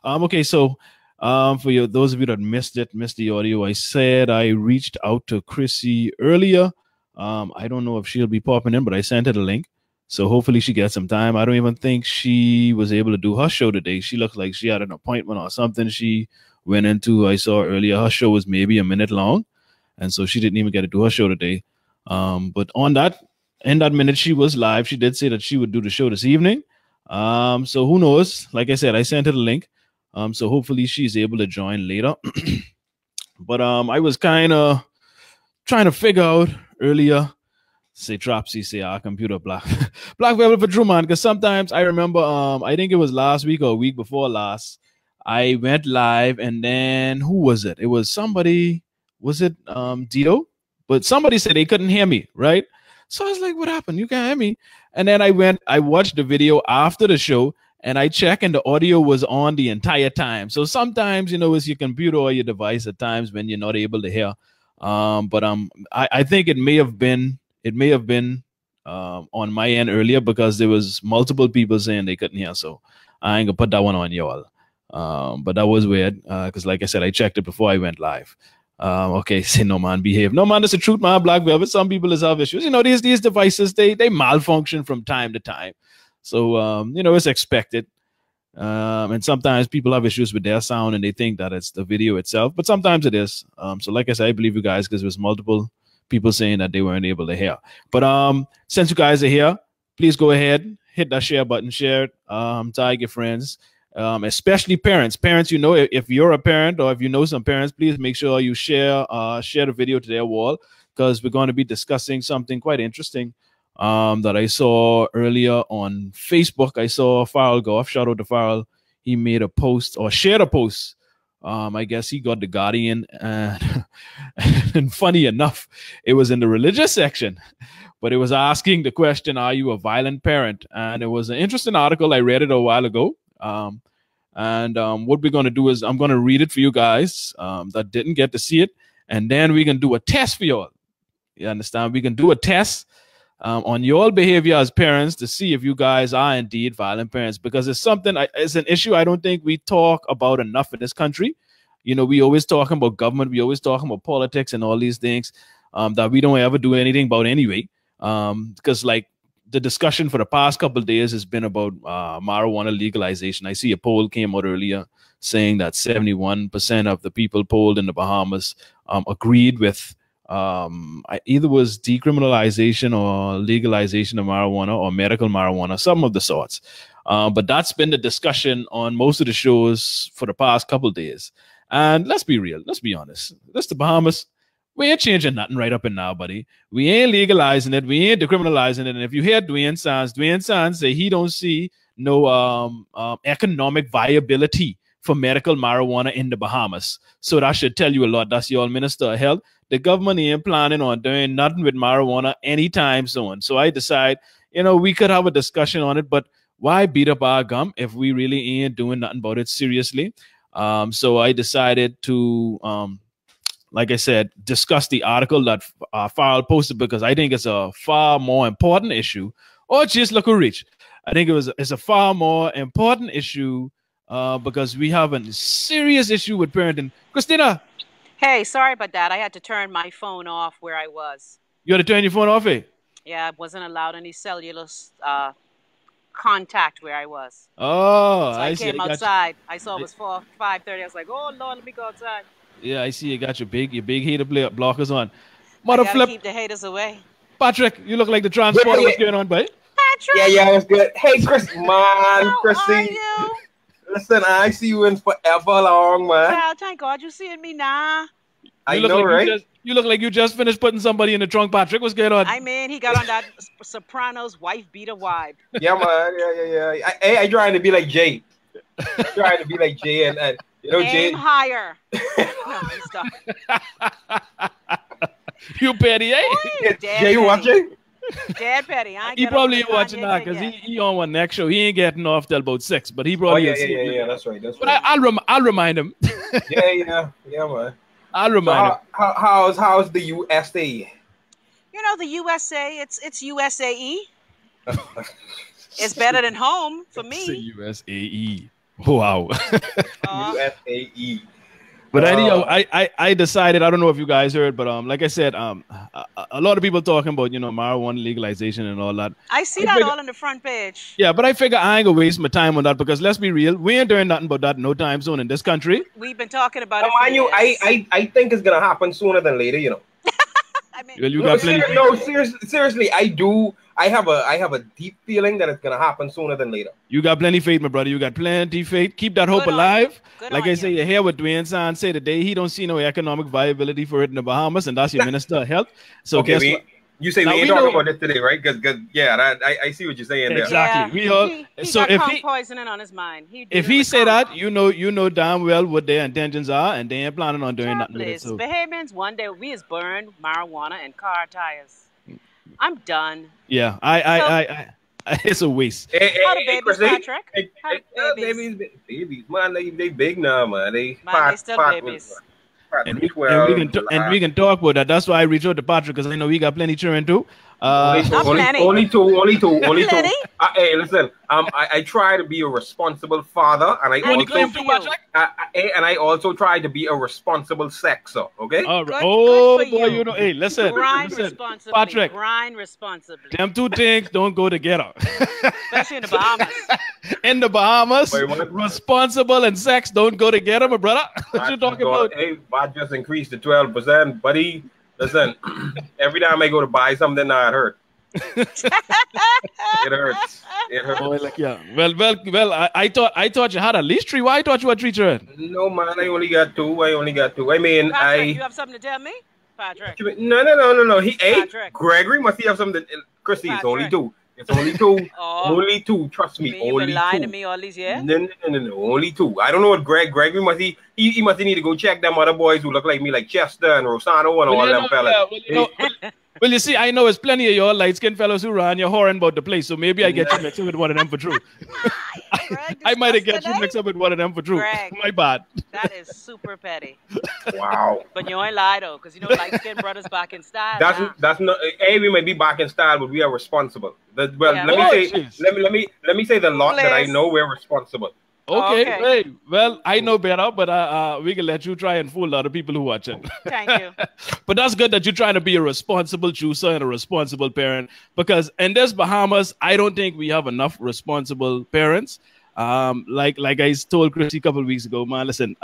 Okay, so for you, those of you that missed the audio, I said I reached out to Chrissy earlier. I don't know if she'll be popping in, but I sent her the link. So hopefully she gets some time. I don't even think she was able to do her show today. She looked like she had an appointment or something she went into. I saw earlier her show was maybe a minute long, and so she didn't even get to do her show today. But in that minute she was live, she did say that she would do the show this evening. So who knows? Like I said, I sent her the link. So hopefully she's able to join later. But I was kind of trying to figure out earlier. Say Tropsy, say our computer black velvet for Truman. Because sometimes I remember, I think it was last week or a week before last, I went live, and then who was it? It was somebody. Was it Dito? But somebody said they couldn't hear me, right? So I was like, what happened? You can't hear me. And then I watched the video after the show, and I checked, and the audio was on the entire time. So sometimes, it's your computer or your device at times when you're not able to hear. But I think it may have been on my end earlier, because there was multiple people saying they couldn't hear. So I ain't gonna put that one on y'all. But that was weird, because like I said, I checked it before I went live. Okay, say no man, behave. No man, that's the truth, man. Black Velvet. Some people have issues. These devices, they malfunction from time to time. So it's expected. And sometimes people have issues with their sound and they think that it's the video itself, but sometimes it is. So like I said, I believe you guys, because there was multiple people saying that they weren't able to hear. But since you guys are here, please go ahead, hit that share button, share it, tag your friends, especially parents. Parents, if you're a parent or if you know some parents, please make sure you share the video to their wall, because we're going to be discussing something quite interesting that I saw earlier on Facebook. I saw Farrell Goff. Shout out to Farrell. He made a post or shared a post. I guess he got the Guardian, and funny enough, it was in the religious section, but it was asking the question, are you a violent parent? And it was an interesting article. I read it a while ago. And what we're going to do is I'm going to read it for you guys that didn't get to see it. And then we can do a test for y'all. You understand? We can do a test on your behavior as parents to see if you guys are indeed violent parents, because it's an issue I don't think we talk about enough in this country. We always talking about government, we always talking about politics and all these things that we don't ever do anything about anyway. Because like the discussion for the past couple of days has been about marijuana legalization. I see a poll came out earlier saying that 71% of the people polled in the Bahamas agreed with either was decriminalization or legalization of marijuana or medical marijuana, some of the sorts. But that's been the discussion on most of the shows for the past couple of days. And let's be real, let's be honest. This the Bahamas. We ain't changing nothing right up and now, buddy. We ain't legalizing it. We ain't decriminalizing it. And if you hear Dwayne Sands say he don't see no economic viability for medical marijuana in the Bahamas. So that should tell you a lot. That's your Minister of Health. The government ain't planning on doing nothing with marijuana anytime soon. So I decide, we could have a discussion on it, but why beat up our gum if we really ain't doing nothing about it seriously? So I decided to, like I said, discuss the article that Farrell posted, because I think it's a far more important issue. Or just look who rich. I think it's a far more important issue because we have a serious issue with parenting. Christina. Hey, sorry about that. I had to turn my phone off where I was. You had to turn your phone off, eh? Yeah, I wasn't allowed any cellular contact where I was. Oh, so I came outside. I saw it was 5:30. I was like, oh, Lord, let me go outside. Yeah, I see you got your big hater blockers on. Mother flip. Keep the haters away. Patrick, you look like the transporter. What's going on, buddy? Patrick. Yeah, it's good. Hey, Chris, man, Chrissy. How are you? Listen, I see you in forever long, man. Well, thank God you seeing me now. I know, right? You look like you just finished putting somebody in the trunk, Patrick. What's going on? I mean, he got on that Sopranos wife beater vibe. Yeah, man. Yeah. I trying to be like Jay. Trying to be like Jay and Jay. Aim higher. No, stop. You petty, eh? Jay, you watching? Dad petty. He probably ain't watching that because he on one next show. He ain't getting off till about 6, but he probably. Yeah. That's right. But I'll remind him. yeah, man. I'll remind him. How's the USA? The USA. It's USAE. It's better than home for me. It's USAE. Wow. USAE. But anyhow, I decided, I don't know if you guys heard, but like I said, a lot of people talking about, marijuana legalization and all that. I see that all on the front page. Yeah, but I figure I ain't gonna waste my time on that because let's be real, we ain't doing nothing about that no time soon in this country. We've been talking about Come on, you. I think it's gonna happen sooner than later. I mean, Well, you got plenty. No, seriously, I do. I have a deep feeling that it's gonna happen sooner than later. You got plenty faith, my brother. You got plenty faith. Keep that hope alive. Like I say, you hear what Dwayne San say today. He don't see no economic viability for it in the Bahamas, and that's your minister of health. So okay, guess what? You say we ain't talking about this today, right? Because I see what you're saying there. Exactly. Yeah, he got poisoning on his mind. If he say that, you know damn well what their intentions are, and they ain't planning on doing nothing with it. So Bahamians, one day we is burned marijuana and car tires. I'm done. Yeah, I it's a waste. How the babies, Patrick? Babies, man, they big now, man. They still babies. And we can talk about that. That's why I reached out to Patrick because I know we got plenty children too. Only two. Hey, listen. I try to be a responsible father, and I also try to be a responsible sexer. Okay. Boy, hey, listen, responsibly. Patrick. Grind responsibly. Them two things don't go together. Especially in the Bahamas. In the Bahamas, responsible and sex don't go together, my brother. What you talking about? Hey, I just increased to 12%, buddy. Listen, every time I go to buy something, now it hurts. It hurts. Boy, like, yeah. Well. I thought you had at least 3. Why I thought you had 3 children? No, man. I only got 2. I mean, Patrick, you have something to tell me, Patrick? No. Gregory must have something. Chrissy, it's only 2. It's only 2. Only 2. Trust me. Only 2. You've been lying to me all these years? No. Only 2. I don't know what Gregory must he must need to go check them other boys who look like me, like Chester and Rosano and all them fellas. Well, you see, I know it's plenty of your light-skinned fellows who run your whoring about the place, so maybe I get you mixed up with one of them for true. I might have get you mixed up with one of them for true. Greg, my bad. That is super petty. Wow. But you ain't lie though, because light-skinned brothers back in style. That's not. Hey, we may be back in style, but we are responsible. Let me say the lot that I know we're responsible. Okay. Hey, well, I know better, but we can let you try and fool a lot of people who watch it. Thank you. But that's good that you're trying to be a responsible juicer and a responsible parent, because in this Bahamas, I don't think we have enough responsible parents. Like I told Chrissy a couple of weeks ago, man, listen,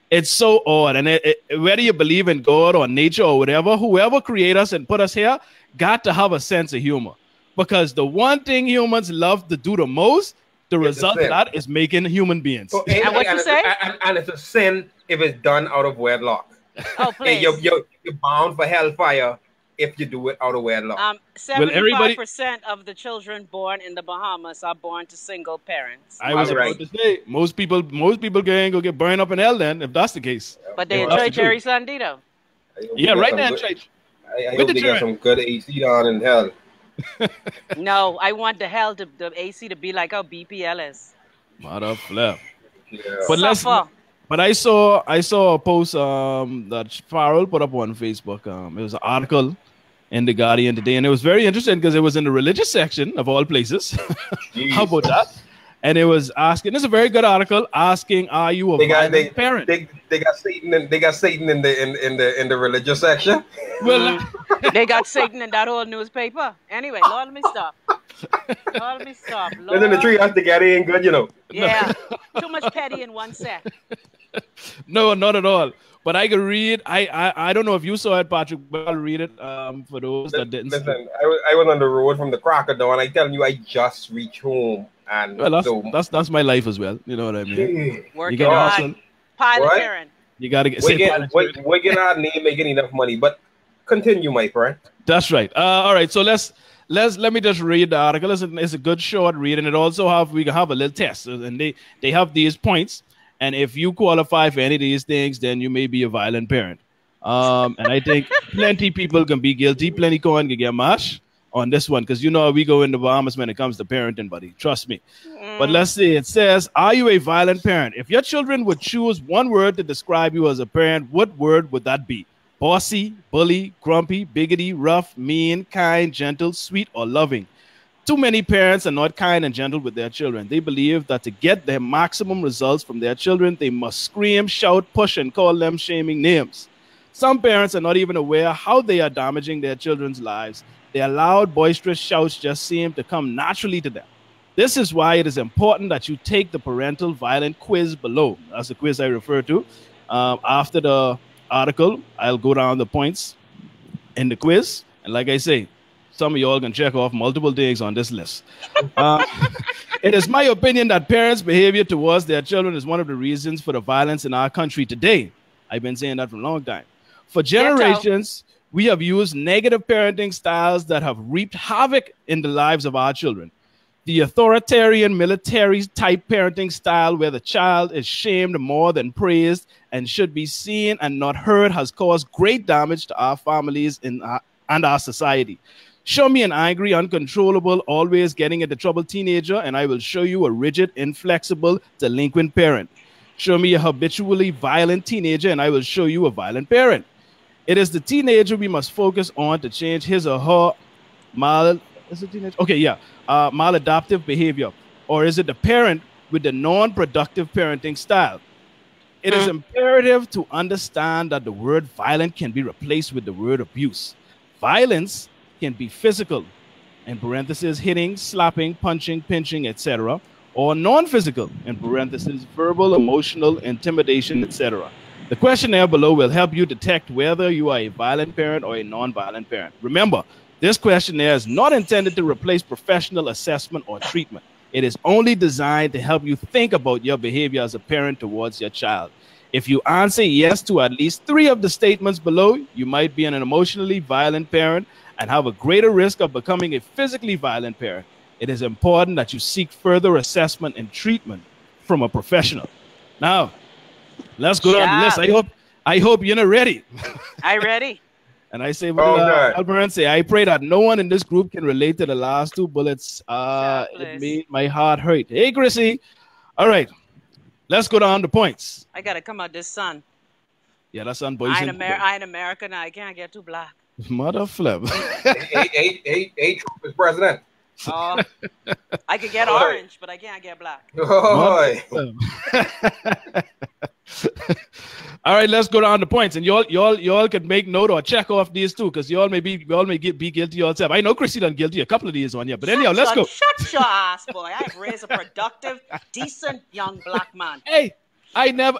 it's so odd. And whether you believe in God or nature or whatever, whoever created us and put us here got to have a sense of humor. Because the one thing humans love to do the most, the result of that is making human beings. So, and what you say? And it's a sin if it's done out of wedlock. Oh, please. You're bound for hellfire if you do it out of wedlock. 75% of the children born in the Bahamas are born to single parents. I was about to say, most people can go get burned up in hell then, if that's the case. But they enjoy Jerry Sandito. Yeah, right now in church. I hope they got some good AC on in hell. No, I want the AC to be like how BPL is. Mother flip. Yeah. But I saw a post that Farrell put up on Facebook. It was an article in the Guardian today, and it was very interesting because it was in the religious section of all places. How about that? And it was asking. It's a very good article asking, "Are you a violent parent?" They got Satan in the religious section. Well, they got Satan in that whole newspaper. Anyway, Lord, let me stop. Listen, the tree has to get in good, Yeah, too much petty in one set. No, not at all. But I can read. I don't know if you saw it, Patrick, but I'll read it for those that didn't. Listen, I was on the road from the Crocodile, and I tell you, I just reached home. And that's my life as well. You know what I mean? Working on pilot parent. You gotta get. We're getting our name making enough money, but continue, my friend. That's right. All right. So let me just read the article. It's a good short read, and it also we can have a little test, and they have these points, and if you qualify for any of these things, then you may be a violent parent. And I think plenty people can be guilty. Plenty can get mashed on this one, because we go in the Bahamas when it comes to parenting, buddy. Trust me. But let's see. It says, are you a violent parent? If your children would choose one word to describe you as a parent, what word would that be? Bossy, bully, grumpy, biggity, rough, mean, kind, gentle, sweet, or loving? Too many parents are not kind and gentle with their children. They believe that to get their maximum results from their children, they must scream, shout, push, and call them shaming names. Some parents are not even aware how they are damaging their children's lives. Their loud, boisterous shouts just seem to come naturally to them. This is why it is important that you take the parental violent quiz below. That's the quiz I refer to. After the article, I'll go down the points in the quiz. And like I say, some of y'all can check off multiple things on this list. It is my opinion that parents' behavior towards their children is one of the reasons for the violence in our country today. I've been saying that for a long time. For generations, we have used negative parenting styles that have reaped havoc in the lives of our children. The authoritarian military type parenting style where the child is shamed more than praised and should be seen and not heard has caused great damage to our families and our society. Show me an angry, uncontrollable, always getting into trouble teenager, and I will show you a rigid, inflexible, delinquent parent. Show me a habitually violent teenager, and I will show you a violent parent. It is the teenager we must focus on to change his or her maladaptive behavior. Or is it the parent with the non-productive parenting style? It is imperative to understand that the word violent can be replaced with the word abuse. Violence can be physical, in parentheses, hitting, slapping, punching, pinching, etc., or non-physical, in parentheses, verbal, emotional, intimidation, etc. The questionnaire below will help you detect whether you are a violent parent or a non-violent parent. Remember, this questionnaire is not intended to replace professional assessment or treatment. It is only designed to help you think about your behavior as a parent towards your child. If you answer yes to at least 3 of the statements below, you might be an emotionally violent parent and have a greater risk of becoming a physically violent parent. It is important that you seek further assessment and treatment from a professional. Now, let's go down the list. I hope you're not ready. I ready. And I say, Alberan say, I pray that no one in this group can relate to the last 2 bullets. It made my heart hurt. Hey, Chrissy. All right. Let's go down the points. I got to come out this sun. Yeah, that's sun, boys. I in America now. I can't get too black. Mother flip. Trump is president. I could get orange, but I can't get black. All right, let's go down the points, and y'all can make note or check off these too, because y'all may be guilty yourself. I know Chrissy done guilty a couple of these on you, but anyhow, let's go. Shut your ass, boy. I've raised a productive, decent young black man. I never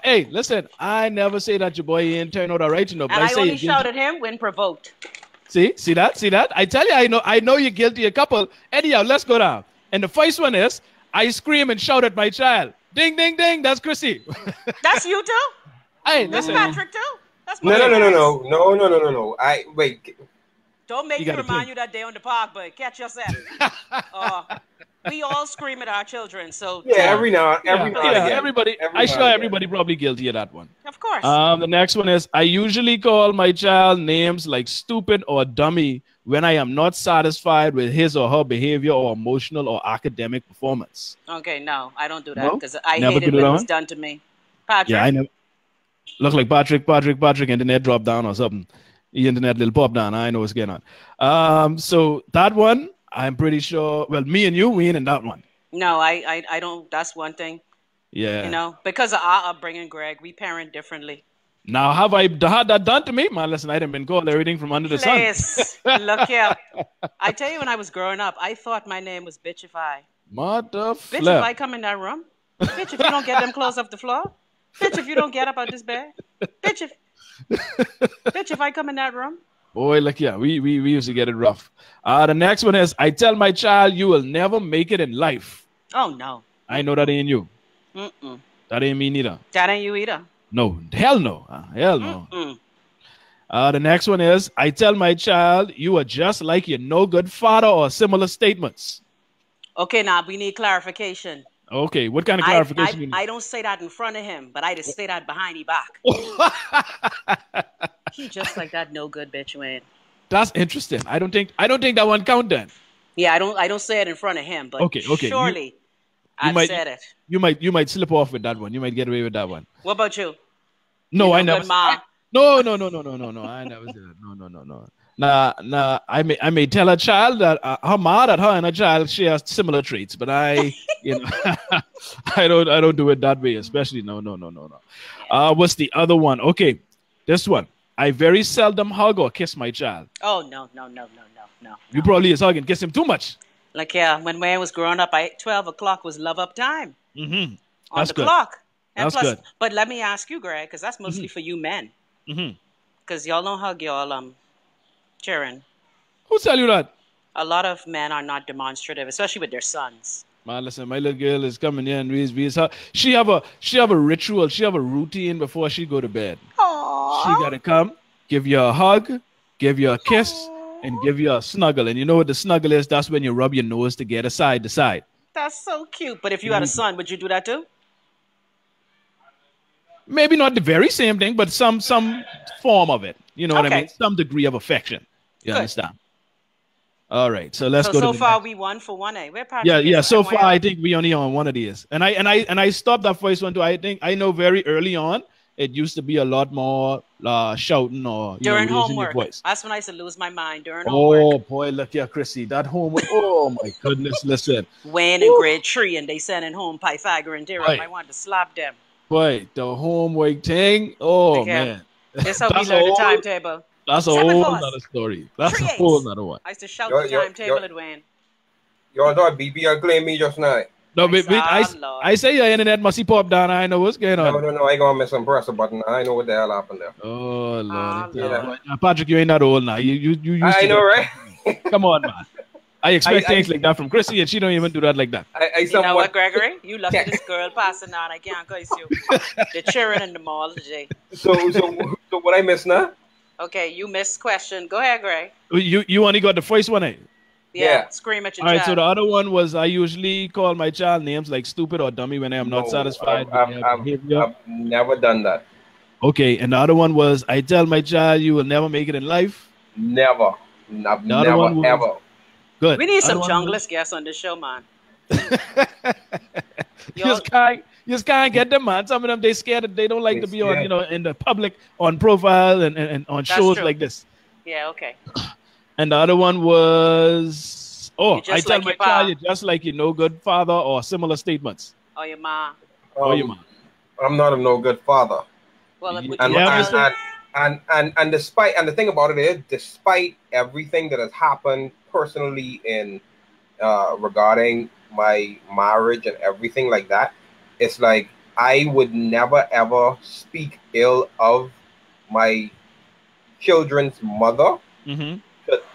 say that your boy ain't turn out all right, you know. But and I only shout at him when provoked. See that? I tell you, I know you're guilty a couple. Anyhow, let's go down. And the first one is, I scream and shout at my child. Ding, ding, ding. That's Chrissy. That's you too? Hey, that's Patrick too? That's no. Wait. Don't make me remind you that day on the park, but catch yourself. We all scream at our children, so every now and again. Everybody probably guilty of that one. Of course. The next one is, I usually call my child names like stupid or dummy when I am not satisfied with his or her behavior or emotional or academic performance. Okay, no, I don't do that because I hate it when it's done to me. Patrick. Yeah, I never. Look like Patrick, internet drop down or something. The internet little pop down. I know what's going on. So that one, I'm pretty sure. Well, me and you, we ain't in that one. No, I don't. That's one thing. Yeah. You know, because of our upbringing, Greg, we parent differently. Now, have I had that done to me? Man, listen, I done been called everything from under the sun. Look here. I tell you, when I was growing up, I thought my name was Bitchify. Bitch, if I come in that room. Bitch, if you don't get them clothes off the floor. Bitch, if you don't get up out this bed. Bitch, if I come in that room. Boy, look, yeah, we used to get it rough. The next one is, I tell my child, you will never make it in life. Oh, no. I know that ain't you. Mm-mm. That ain't me neither. That ain't you either. No, hell no. Hell no. The next one is, I tell my child, you are just like your no good father or similar statements. Okay, now we need clarification. Okay, what kind of clarification you need? I don't say that in front of him, but I just say that behind his back. He just like that no good bitch, man. That's interesting. I don't think that one count then. Yeah, I don't say it in front of him, but okay. Surely I've said it. You might slip off with that one. You might get away with that one. What about you? No, I never. No. I never said that. No. Nah. I may tell a child that her mother, that her and a child share similar traits, but I don't do it that way, especially no. What's the other one? Okay, this one. I very seldom hug or kiss my child. Oh no. You probably is hugging, kiss him too much. Like when Wayne was growing up, 12 o'clock was love up time. Mm-hmm. On That's the good. clock. And That's plus, good. But let me ask you, Greg, because that's mostly for you men. Because y'all don't hug y'all children. Who tell you that? A lot of men are not demonstrative, especially with their sons. Man, listen, my little girl is coming in. She have a ritual. She have a routine before she go to bed. Aww. She gotta come, give you a hug, give you a kiss, and give you a snuggle. And you know what the snuggle is? That's when you rub your nose together side to side. That's so cute. But if you had a son, would you do that too? Maybe not the very same thing, but some form of it. You know what I mean? Some degree of affection. You understand? All right, so let's go. So far, we won for 1A. We're yeah. So far, I think we only on one of these, and I stopped that first one too. I know very early on it used to be a lot more shouting or during homework. Voice. That's when I used to lose my mind during homework. Oh boy, look here, Chrissy, that homework. Oh my goodness, listen. Wayne in grade 3, and they sending home Pythagorean theorem. I wanted to slap them. Boy, the homework thing. Oh man, that's how we learned the timetable. That's a whole other story. That's a whole other one. I used to shout the timetable at Wayne. Y'all thought BB claim me just now. No, I say your internet must be popped down. I know what's going on. No, I gonna miss some press button. I know what the hell happened there. Oh Lord. Patrick, you ain't that old now. You I know, right? Come on, man. I expect things like that from Chrissy, and she don't even do that like that. You know what, Gregory? You lucky this girl passing on. I can't curse you. The children in the mall today. So what I missed now? Okay, you missed question. Go ahead, Greg. You only got the first one, eh? Yeah. Scream at your child. All right, so the other one was I usually call my child names like stupid or dummy when I am not satisfied with their behavior. I've never done that. Okay, and the other one was I tell my child you will never make it in life. Never. Never, ever. Good. We need some junglist guests on this show, man. You just can't get them, man. Some of them, they scared. They don't like to be on, in the public, on profile and on shows like this. Yeah, okay. And the other one was, I tell my child you're just like your no good father or similar statements. Or your mom. I'm not a no good father. Well, and the thing about it is, despite everything that has happened personally in regarding my marriage and everything like that, it's like I would never ever speak ill of my children's mother to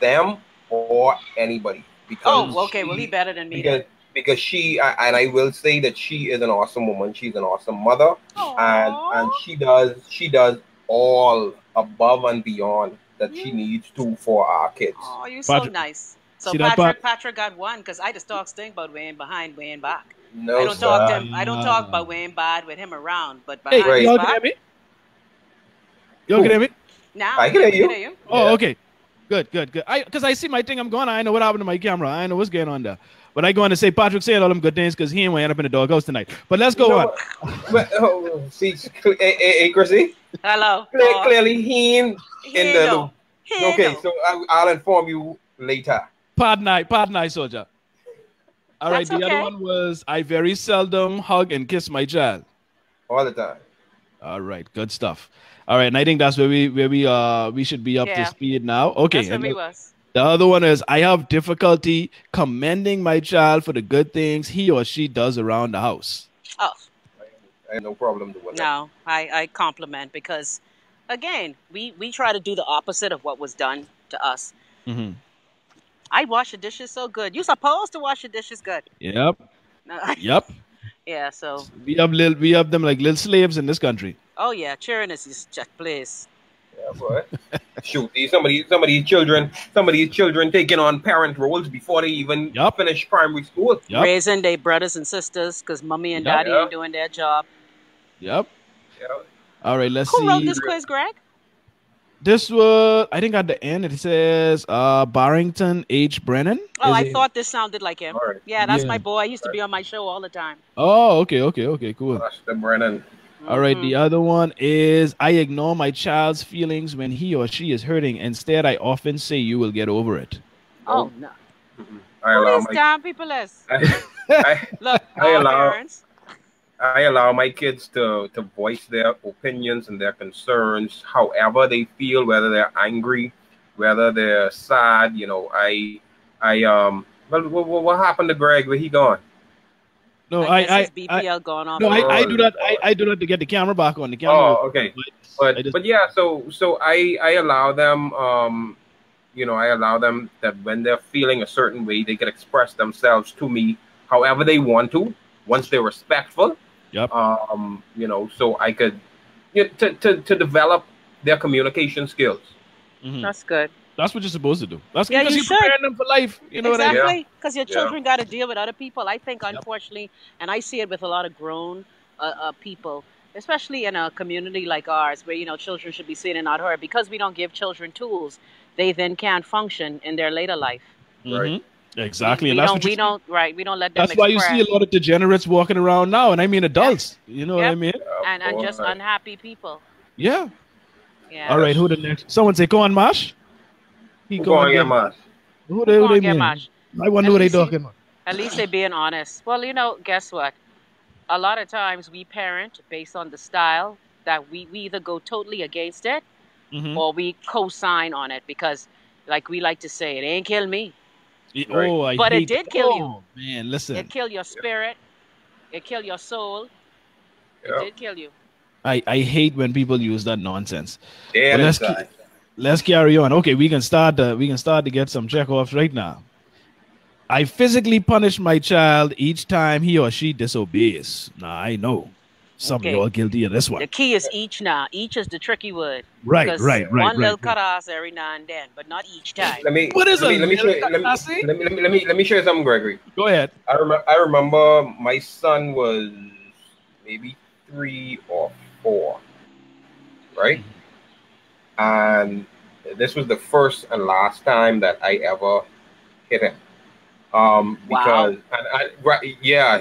them or anybody. Because well, he better than me. Because she and I will say that she is an awesome woman. She's an awesome mother. and she does all above and beyond that she needs to for our kids. Oh, you're so nice. So Patrick got one because I just talk stink about Wayne behind Wayne back. No, I don't talk about Wayne bad with him around, but behind his back. You can hear me? Now I can hear you. Oh, okay. Good. Because I see my thing, I'm going, I know what happened to my camera. I know what's going on there. But I go on to say Patrick saying all them good things because he ain't end up in the doghouse tonight. But let's go on. See, hey, Chrissy. Hello. Clearly, he ain't in the loop. Okay, so I'll inform you later. Pardon I, soldier. All right, the other one was I very seldom hug and kiss my child. All the time. All right, good stuff. All right, and I think that's where we should be up to speed now. Okay, that's where we was. The other one is I have difficulty commending my child for the good things he or she does around the house. Oh, I have no problem doing that. No, I compliment because, again, we try to do the opposite of what was done to us. Mm-hmm. I wash the dishes so good. You're supposed to wash the dishes good. Yep. Yep. Yeah, so we have them like little slaves in this country. Oh yeah, cheering is just place. Yeah, boy. Shoot, some of these children taking on parent roles before they even finish primary school. Yep. Raising their brothers and sisters because mommy and daddy ain't doing their job. Yep. All right, let's see. Who wrote this quiz, Greg? This was, I think at the end it says Barrington H. Brennan. Oh, I thought this sounded like him. Right. Yeah, that's my boy. He used to be on my show all the time. Oh, okay, cool. That's the Brennan. All right. The other one is I ignore my child's feelings when he or she is hurting. Instead, I often say you will get over it. Oh, no. Who these damn people is? Look, parents. I allow my kids to voice their opinions and their concerns, however they feel, whether they're angry, whether they're sad. You know, what happened to Greg? Where he gone? No, BPL gone off. No, I do not. I do not to get the camera back on the camera. Oh, okay. But yeah, so I allow them. You know, I allow them that when they're feeling a certain way, they can express themselves to me however they want to, once they're respectful. Yep. You know, so I could to develop their communication skills. Mm-hmm. That's good. That's what you're supposed to do. That's because you're preparing them for life. You know what I mean? Exactly. Because your children got to deal with other people. I think, unfortunately, and I see it with a lot of grown people, especially in a community like ours, where, you know, children should be seen and not heard. Because we don't give children tools, they then can't function in their later life. Right. Exactly. We don't let them That's why you see a lot of degenerates walking around now, and I mean adults. You know what I mean? And just unhappy people. Yeah. All right, who the next? Someone say, go on, Mash. Go on, get Mash. Who they mean? I wonder who they talking about. At least they're being honest. Well, you know, guess what? A lot of times we parent based on the style that we either go totally against it or we co-sign on it because, like we like to say, it ain't kill me. But it did kill you. Oh, man, listen. It killed your spirit. It killed your soul. It did kill you. I hate when people use that nonsense. Yeah, let's carry on. Okay, we can start to get some check-offs right now. I physically punish my child each time he or she disobeys. Now, I know some of you are guilty of this one. The key is each now. Each is the tricky word. Right. One little cut ass every now and then, but not each time. Let me show you something, Gregory. Go ahead. I remember my son was maybe 3 or 4, right? And this was the first and last time that I ever hit him. Because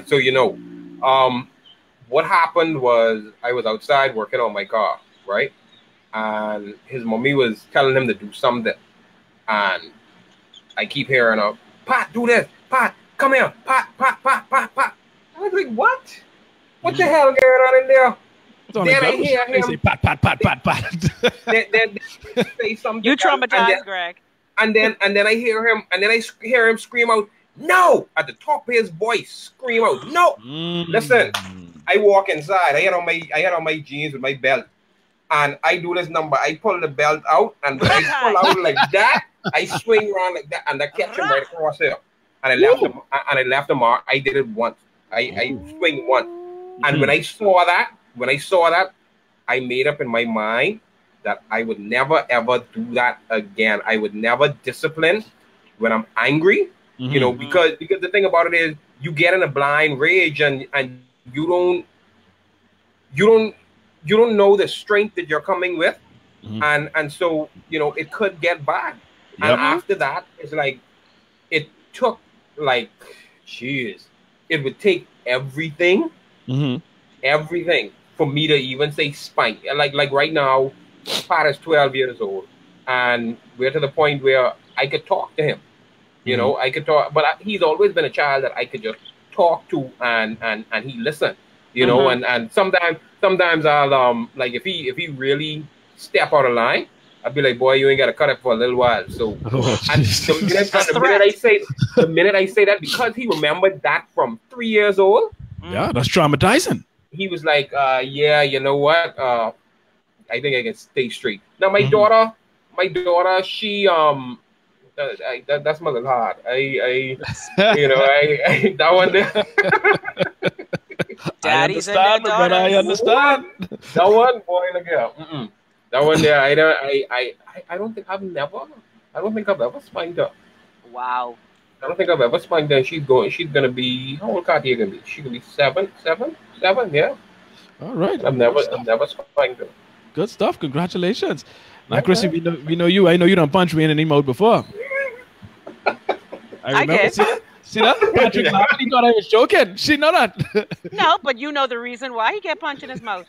so you know, what happened was I was outside working on my car, right? And his mommy was telling him to do something, and I keep hearing her, Pat, do this, Pat, come here, Pat. I was like, what? What the hell going on in there? Then I hear him say, Pat. then say something. You traumatized, Greg. And then I hear him, and then I hear him scream out, no, at the top of his voice, scream out, no. Listen, I walk inside. I had on my jeans with my belt, and I do this number. I pull the belt out, and when I pull out like that, I swing around like that, and I catch him right across here. And I left him. I did it once. I swing once, and when I saw that, I made up in my mind that I would never ever do that again. I would never discipline when I'm angry. You know, because the thing about it is you get in a blind rage and you don't know the strength that you're coming with, and so you know it could get bad. And after that, it's like it took like it would take everything for me to even say spank. Like right now, Pat is 12 years old, and we're to the point where I could talk to him. You know, I could talk, but he's always been a child that I could just talk to, and he listened. You know, and sometimes I'll like if he really step out of line, I'll be like, boy, you ain't got to cut it for a little while. So the minute I say that, because he remembered that from 3 years old. Yeah, that's traumatizing. He was like, yeah, you know what? I think I can stay straight. Now my daughter, she that's my little heart. I that one there. Daddy's I understand. That one, boy, look at that one there. I don't think I've ever spanked her. Wow. I don't think I've ever spanked her. She's gonna be, how old Katia gonna be? She gonna be seven, yeah. All right. I've never spanked her. Good stuff. Congratulations. Now, Chrissy, we know you. I know you don't punch me in any mode before. I See that? Patrick laughed. He thought I was joking. She know that. No, but you know the reason why he get punched in his mouth.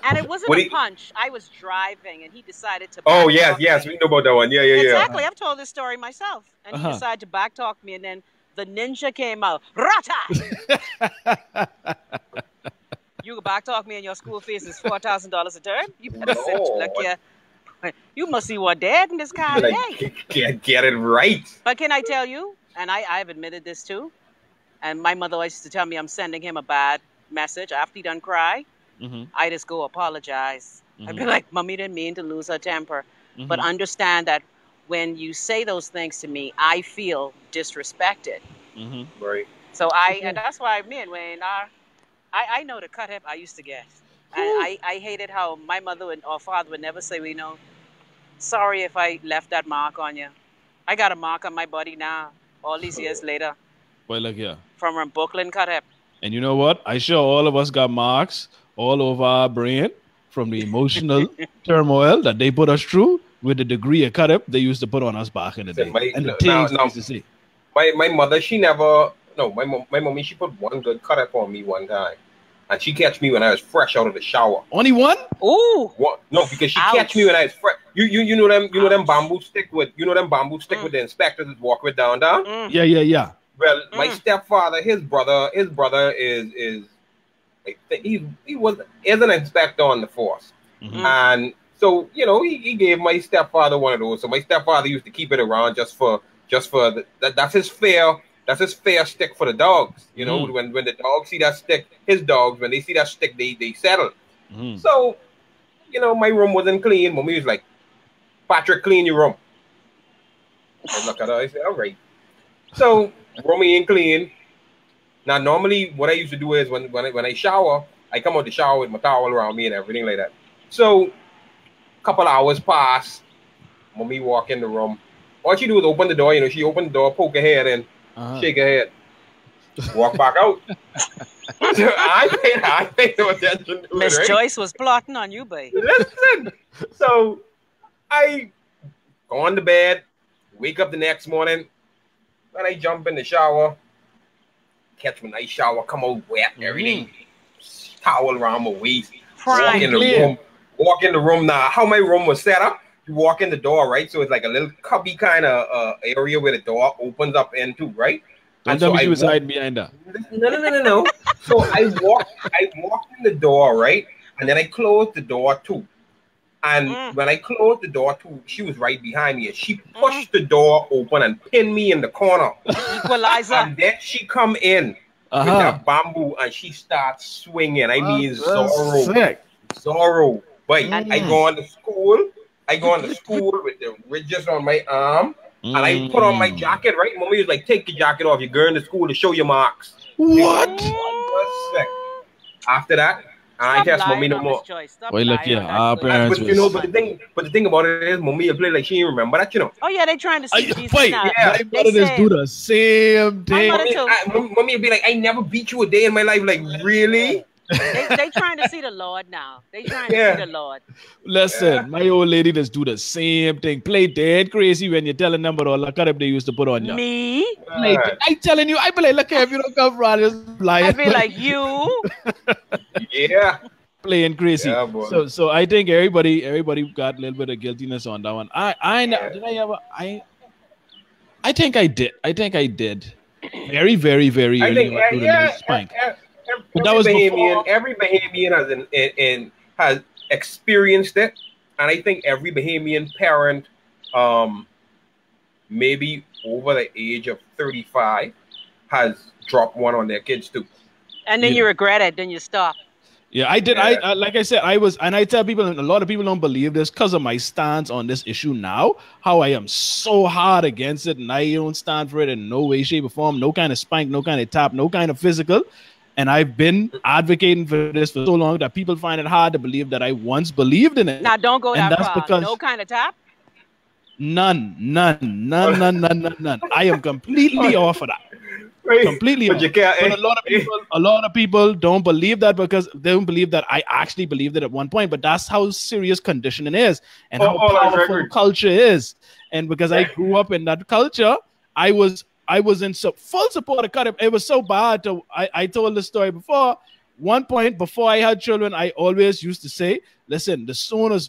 And it wasn't a punch. I was driving, and he decided to. Oh yes, we know about that one. Yeah. Exactly. I've told this story myself, and he decided to backtalk me, and then the ninja came out. Rata! You backtalk me, and your school fees is $4,000 a term. You better sit like you must see what dead in this car today. Get it right. But can I tell you? And I've admitted this too. And my mother always used to tell me I'm sending him a bad message after he done cry. I just go apologize. I'd be like, Mommy didn't mean to lose her temper. But understand that when you say those things to me, I feel disrespected. Right. So and that's why me and Wayne I know the cut up I used to get. And I hated how my mother or father would never say, sorry if I left that mark on you. I got a mark on my body now, all these years later. Well, look here. From a Brooklyn cut up. And you know what? I'm sure all of us got marks all over our brain from the emotional turmoil that they put us through with the degree of cut up they used to put on us back in the day. My mother, she never, my mommy, she put one good cut up on me one time. And she catch me when I was fresh out of the shower. Only one? Ooh. No, because she catch me when I was fresh. You know them bamboo stick with with the inspectors that walk with down. Yeah. Well, my stepfather, his brother is I think he was an inspector on the force. And so, he gave my stepfather one of those. So my stepfather used to keep it around just for that's his fair stick for the dogs. When the dogs see that stick, his dogs, when they see that stick, they settle. So, my room wasn't clean. Mommy was like, Patrick, clean your room. I look at her, I say, all right. So, room ain't clean. Now, normally, what I used to do is when I shower, I come out the shower with my towel around me and everything like that. So, a couple hours pass. Mommy walk in the room. All she do is open the door. She open the door, poke her head in. Shake her head, walk back out. I paid no attention to Miss it. Right? Joyce was plotting on you, babe. Listen. So I go on to bed, wake up the next morning, and I jump in the shower, catch my nice shower, come out wet, everything, towel around my waist, walk in the room. Now, how my room was set up. You walk in the door, right? So it's like a little cubby kind of area where the door opens up into, right? Don't tell me she was hiding behind that. No. So I walked in the door, right? And then I closed the door too. And when I closed the door too, she was right behind me. And she pushed the door open and pinned me in the corner. Equalizer. And then she come in with that bamboo and she starts swinging. I mean, Zorro. But I go on to school. With the ridges on my arm, and I put on my jacket, right? Mommy was like, take your jacket off. You're going to school to show your marks. What? After that, I test Mommy no more. Wait, look here. Our parents but the thing about it is, Mommy will play like she didn't remember that, Oh, yeah, they trying to see Jesus now. My mother just do the same thing. Mommy will be like, I never beat you a day in my life. Like, really? They trying to see the Lord now. They trying to see the Lord. Listen, my old lady just do the same thing. Play dead crazy when you're telling them about all the cut up they used to put on you. Me? I telling you, I be like, look here, if you don't come from just lying. I be like, you? Yeah. Playing crazy. Yeah, so I think everybody got a little bit of guiltiness on that one. I think I did. Very, very, very early spank. Every Bahamian has experienced it, and I think every Bahamian parent, maybe over the age of 35, has dropped one on their kids too. And then you regret it, then you stop. Yeah, I did. I like I said, and I tell people, and a lot of people don't believe this because of my stance on this issue now, how I am so hard against it, and I don't stand for it in no way, shape, or form, no kind of spank, no kind of tap, no kind of physical. And I've been advocating for this for so long that people find it hard to believe that I once believed in it. Now, don't go that far. Because no kind of tap? None. I am completely off of that. Completely off. But a lot of people don't believe that because they don't believe that I actually believed it at one point. But that's how serious conditioning is and how powerful culture is. And because I grew up in that culture, I was in full support of cut. It was so bad. I told the story before. One point before I had children, I always used to say, listen,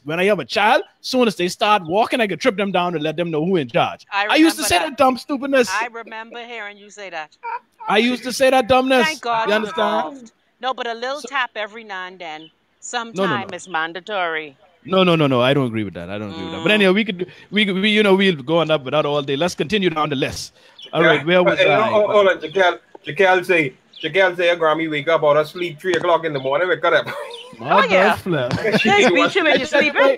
when I have a child, soon as they start walking, I can trip them down and let them know who in charge. I used to say that dumb stupidness. I remember hearing you say that. I used to say that dumbness. Thank God you understand? No, but a little tap every now and then. Sometime is mandatory. No. I don't agree with that. But anyway, we'll go on that without all day. Let's continue down the list. All right, where was I? Hold on, Jaquel say, Grammy wake up out of sleep 3 o'clock in the morning. Wake up. They beat you when you're sleeping.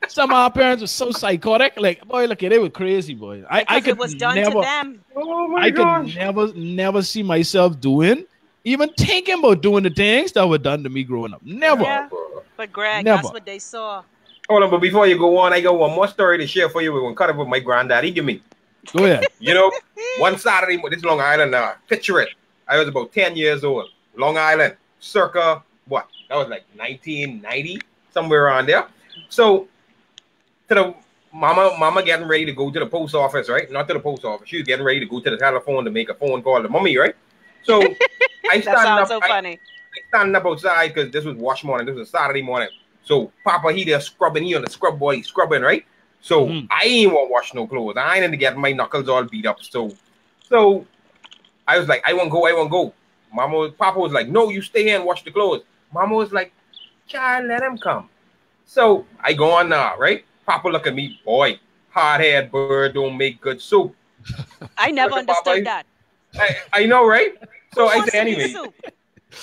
Some of our parents were so psychotic. Like, boy, look, they were crazy, boy. I could never, I could never see myself even thinking about doing the things that were done to me growing up. Never. Yeah. But Greg, that's what they saw. Hold on, but before you go on, I got one more story to share for you. We're going to cut it with my granddaddy. Give me. Go ahead. One Saturday, this Long Island now. Picture it. I was about 10 years old. Long Island, circa, what? That was like 1990, somewhere around there. So, to the mama getting ready to go to the post office, right? Not to the post office. She was getting ready to go to the telephone to make a phone call to mommy, right? So, I stand up outside because this was wash morning. This was a Saturday morning. So, Papa, he there scrubbing. He on the scrub boy, scrubbing, right? So, I ain't want to wash no clothes. I ain't to get my knuckles all beat up. So, I was like, I won't go. Papa was like, no, you stay here and wash the clothes. Mama was like, child, let him come. So I go on now, right? Papa look at me, boy, hard-haired bird don't make good soup. I never understood that. I know, right? So I say anyway.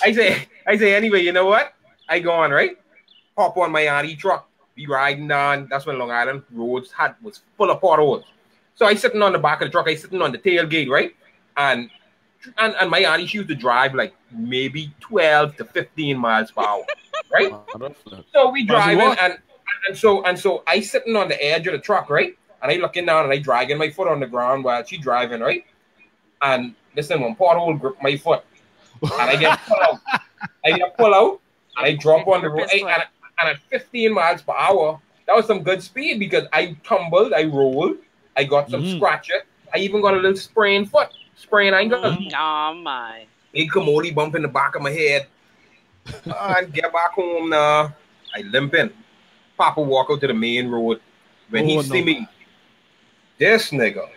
I say anyway, you know what? I go on, right? Hop on my auntie truck. Be riding down. That's when Long Island roads was full of potholes. So I sitting on the back of the truck. I sitting on the tailgate, right? And my auntie, she used to drive like maybe 12 to 15 miles per hour, right? So we driving and so I sitting on the edge of the truck, right? And I looking down and I dragging my foot on the ground while she driving, right? And listen, one pothole grip my foot, and I get pull out, and I drop on the road. And at 15 miles per hour, that was some good speed because I tumbled, I rolled, I got some scratches, I even got a little sprained foot. Spraying ankle. Oh my. Big commodity bump in the back of my head. And get back home now. I limping. Papa walk out to the main road. When he see me, this nigga,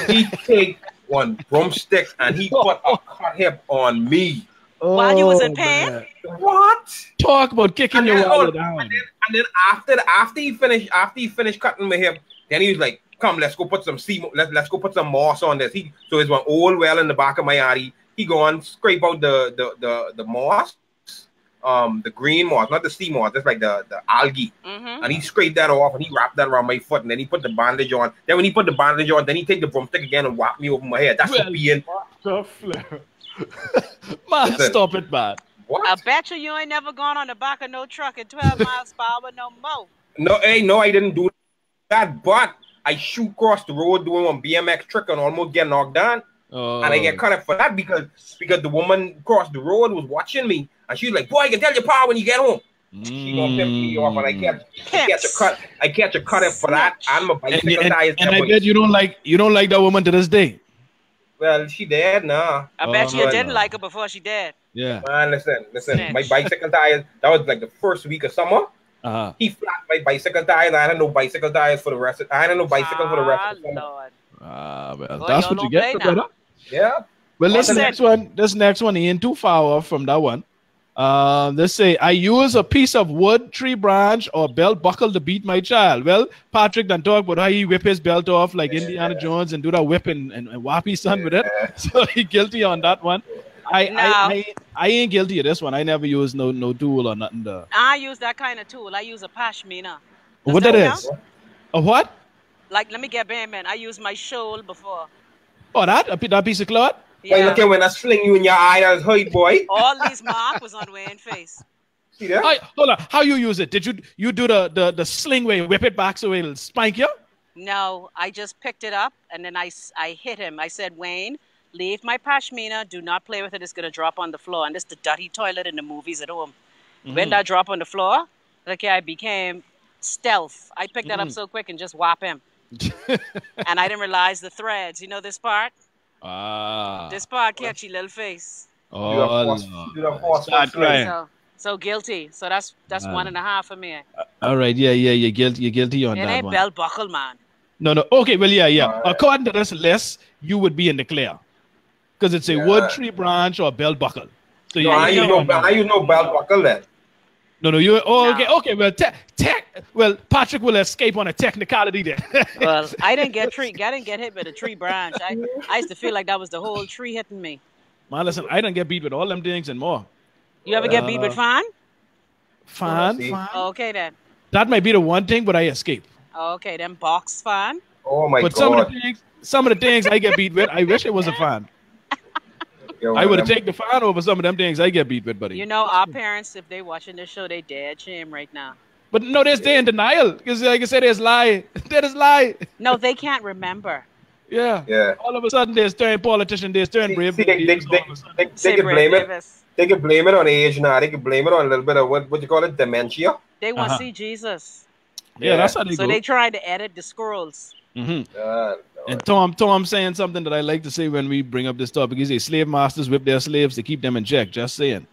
he take one broomstick and he put a cut hip on me. While you was in pain? Man. What? Talk about kicking your wallet down. And then after he finished cutting my hip, then he was like, come, let's go put some let's go put some moss on this. So it's one old well in the back of my yard. He go on, scrape out the moss, the green moss, not the sea moss, just like the algae. And he scraped that off and he wrapped that around my foot and then he put the bandage on. Then when he put the bandage on, then he take the broomstick again and whap me over my head. That's what being. Man, stop it, man. What? I bet you ain't never gone on the back of no truck at 12 miles per hour no more. No, I didn't do that, but I shoot across the road doing one BMX trick and almost get knocked down. And I get cut up for that because the woman across the road was watching me and she was like, boy, I can tell your pa when you get home. She gonna pimp me off and I catch a cut up for that and my bicycle tires. And I bet you don't like that woman to this day. Well, she dead now. I bet you didn't like her before she dead. Yeah. Man, listen. My bicycle tires, that was like the first week of summer. He flat my bicycle tires. I had no bicycle tires for the rest of the summer. Well, that's what you get, brother. Yeah. Well, this next one ain't too far off from that one. Let's say I use a piece of wood, tree branch, or belt buckle to beat my child. Well, Patrick done talk about how he whip his belt off like Indiana Jones and do that whip and whap his son with it. So he guilty on that one. I ain't guilty of this one. I never use no tool or nothing there. I use that kind of tool. I use a pashmina. What that is? A what? Like, let me get man. I used my shawl before. Oh, that piece of cloth? Yeah. Boy, look at when I sling you in your eye, that's hurt, boy. All these marks was on Wayne's face. See that? Hold on. How you use it? Did you do the sling way, whip it back so it'll spank you? No, I just picked it up and then I hit him. I said, Wayne, leave my pashmina. Do not play with it. It's going to drop on the floor. And this is the dirty toilet in the movies at home. When that drop on the floor, okay, I became stealth. I picked that up so quick and just whop him. And I didn't realize the threads. You know this part? This part catchy little face. Oh, so guilty. So that's 1.5 for me. All right, yeah, you're guilty on that one. It ain't belt buckle, man. No. Okay, well, yeah. According to this list, you would be in the clear because it's a wood, tree branch, or belt buckle. So I use no belt buckle then. No, you. Oh, no. Okay. Well, Patrick will escape on a technicality there. Well, I didn't get hit with a tree branch. I used to feel like that was the whole tree hitting me. Man, listen, I didn't get beat with all them things and more. You ever get beat with fan? Fan. Okay then. That might be the one thing, but I escape. Okay, then box fan. Oh my God. But some of the things I get beat with, I wish it was a fan. I would have taken the fan over some of them things I get beat with, buddy. You know, our parents, if they watching this show, they dead shame right now. But no, they're in denial. Because like I said, there's lie. That is lie. No, they can't remember. Yeah. All of a sudden, there's turn politician, there's turn brave. They can blame it. They can blame it on age now. They can blame it on a little bit of what you call it, dementia. They want to see Jesus. Yeah, that's how they go. So they trying to edit the scrolls. And Tom saying something that I like to say when we bring up this topic. He says slave masters whip their slaves to keep them in check. Just saying.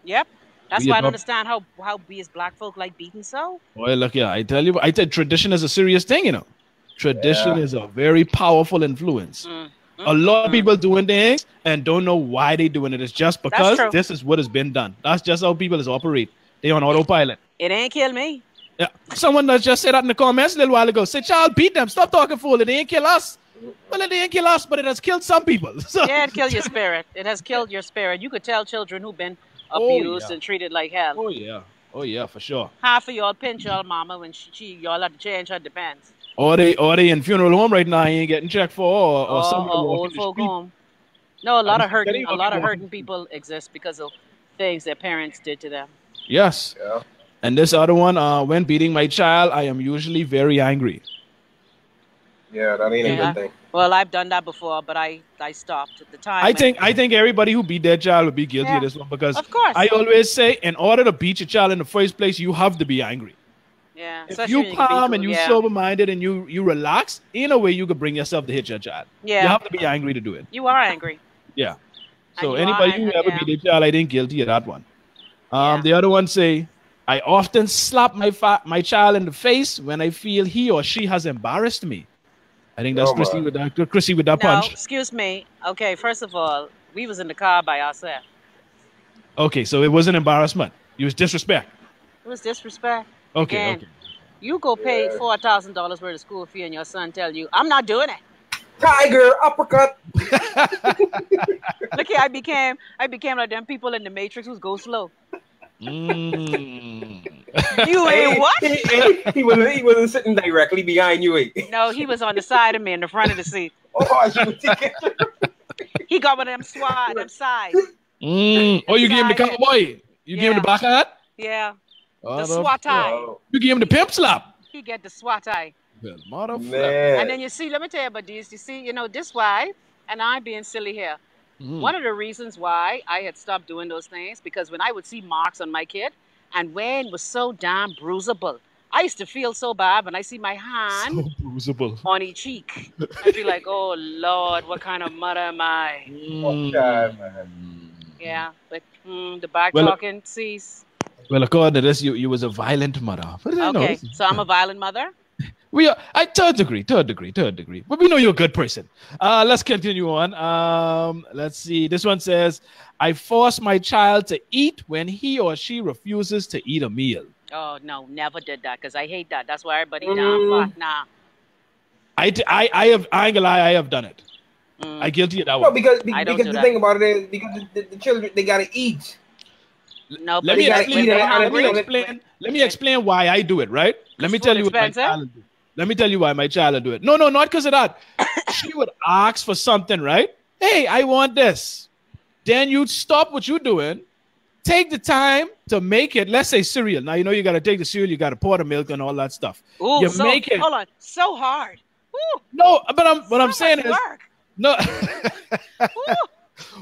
Yep. That's why I don't understand how we as black folk like beating so. Well, look, I tell you, tradition is a serious thing, you know. Tradition is a very powerful influence. A lot of people doing things and don't know why they doing it. It's just because this is what has been done. That's just how people is operate. They on autopilot. It ain't kill me. Yeah. Someone that just said that in the comments a little while ago. Say, child, beat them. Stop talking fool. It ain't kill us. Well, it ain't kill us, but it has killed some people. So. Yeah, it killed your spirit. It has killed your spirit. You could tell children who've been abused and treated like hell. Oh yeah, for sure. Half of y'all pinch y'all mama when y'all have to change her depends. Or they in funeral home right now. He ain't getting checked for, or some old folk home. No, a lot of hurting people exist because of things their parents did to them. Yes. Yeah. And this other one, when beating my child, I am usually very angry. Yeah, that ain't a good thing. Well, I've done that before, but I stopped at the time. I think everybody who beat their child would be guilty of this one because of course. I always say, in order to beat your child in the first place, you have to be angry. Yeah. If you calm and you sober-minded and you relax, in a way you could bring yourself to hit your child. Yeah. You have to be angry to do it. You are angry. Yeah. So anybody who ever beat their child, I think guilty of that one. The other one say, I often slap my child in the face when I feel he or she has embarrassed me. I think that's Chrissy with that punch. Excuse me. Okay, first of all, we was in the car by ourselves. Okay, so it wasn't embarrassment. It was disrespect. It was disrespect. Okay. You go pay $4,000 worth of school fee and your son tell you, I'm not doing it. Tiger uppercut. Look here, I became like them people in the Matrix who go slow. You ain't what? He wasn't sitting directly behind you. No, he was on the side of me in the front of the seat. He got one of them them sides. Oh, you gave him the cowboy? You gave him the back hat? Yeah. The SWAT eye. You gave him the pimp slap? He get the SWAT eye. Well, and then you see, let me tell you about this. You see, this why, and I'm being silly here. One of the reasons why I had stopped doing those things, because when I would see marks on my kid, and Wayne was so damn bruisable, I used to feel so bad when I see my hand on each cheek. I'd be like, oh, Lord, what kind of mother am I? Yeah, but the back talking cease. Well, according to this, you was a violent mother. Okay, so I'm a violent mother? Third degree. But we know you're a good person. Let's continue on. Let's see. This one says, I force my child to eat when he or she refuses to eat a meal. Oh, no, never did that because I hate that. That's why everybody down fat. Nah. I ain't gonna lie, I have done it. I guilty of that one. No, because the thing about it is because the children, they gotta eat. No, let me explain why I do it, right? Let me tell you what my child do. Let me tell you why my child will do it. No, not because of that. She would ask for something, right? Hey, I want this. Then you'd stop what you're doing, take the time to make it. Let's say cereal. Now, you got to take the cereal, you got to pour the milk and all that stuff. Ooh, hold on. So hard. Ooh, no, but I'm saying is, work. no,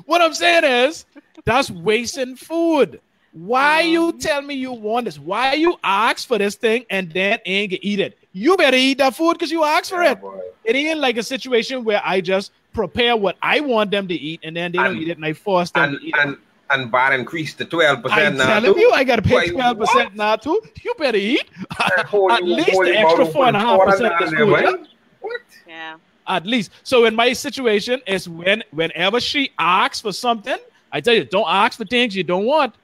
What I'm saying is, that's wasting food. Why you tell me you want this? Why you ask for this thing and then ain't gonna eat it? You better eat that food because you asked for it. Boy. It ain't like a situation where I just prepare what I want them to eat and then they don't eat it and I force them to eat it. And VAT increased to 12% now. I'm telling you, I got to pay 12% now too. You better eat. At least the extra 4.5% is food. What? Yeah. At least. So in my situation, is whenever she asks for something, I tell you, don't ask for things you don't want.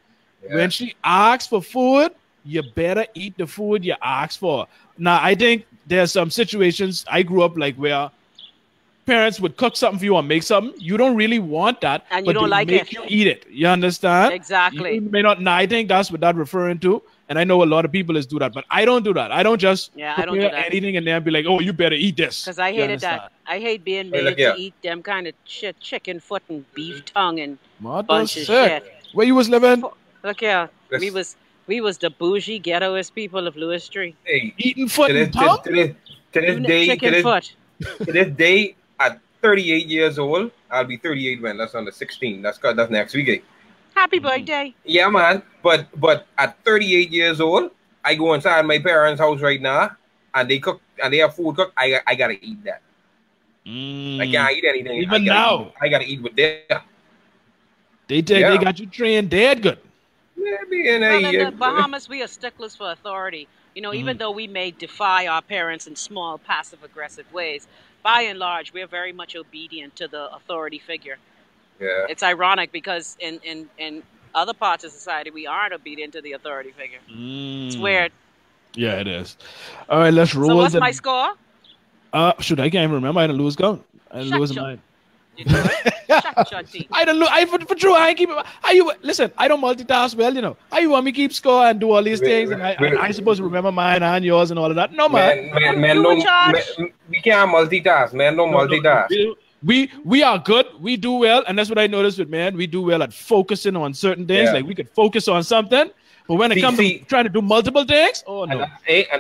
Yeah. When she asks for food, you better eat the food you ask for. Now, I think there's some situations I grew up like where parents would cook something for you or make something. You don't really want that, and you don't like it. You eat it. You understand? Exactly. You may not. Now, I think that's what that's referring to. And I know a lot of people do that, but I don't do that. I don't just prepare anything and then be like, oh, you better eat this. Because I hated that. I hate being made to eat them kind of shit, chicken foot and beef tongue and bunch of shit. Where you was living? Look here. We was the bougie ghettoest people of Lewis Street. Hey, eating foot and tongue? To this day, at 38 years old, I'll be 38 when that's on the 16th. That's next week. Happy birthday. Yeah, man. But at 38 years old, I go inside my parents' house right now, and they cook, and they have food cooked. I gotta eat that. I can't eat anything. Even now, I gotta eat with them. They got you trained dead good. Maybe in the Bahamas, we are sticklers for authority. You know, even though we may defy our parents in small, passive-aggressive ways, by and large, we're very much obedient to the authority figure. Yeah. It's ironic because in other parts of society, we aren't obedient to the authority figure. It's weird. Yeah, it is. All right, let's roll. So what's my score? Shoot, I can't even remember. I didn't lose count. I didn't lose mine. I don't look. For true. I ain't keep it. Listen, I don't multitask well. You know. How you want me keep score and do all these things? And I supposed to remember mine and yours and all of that. No, man. We can't multitask, man. No multitask. We are good. We do well, and that's what I noticed with man. We do well at focusing on certain things. Yeah. Like we could focus on something, but when it comes to trying to do multiple things, and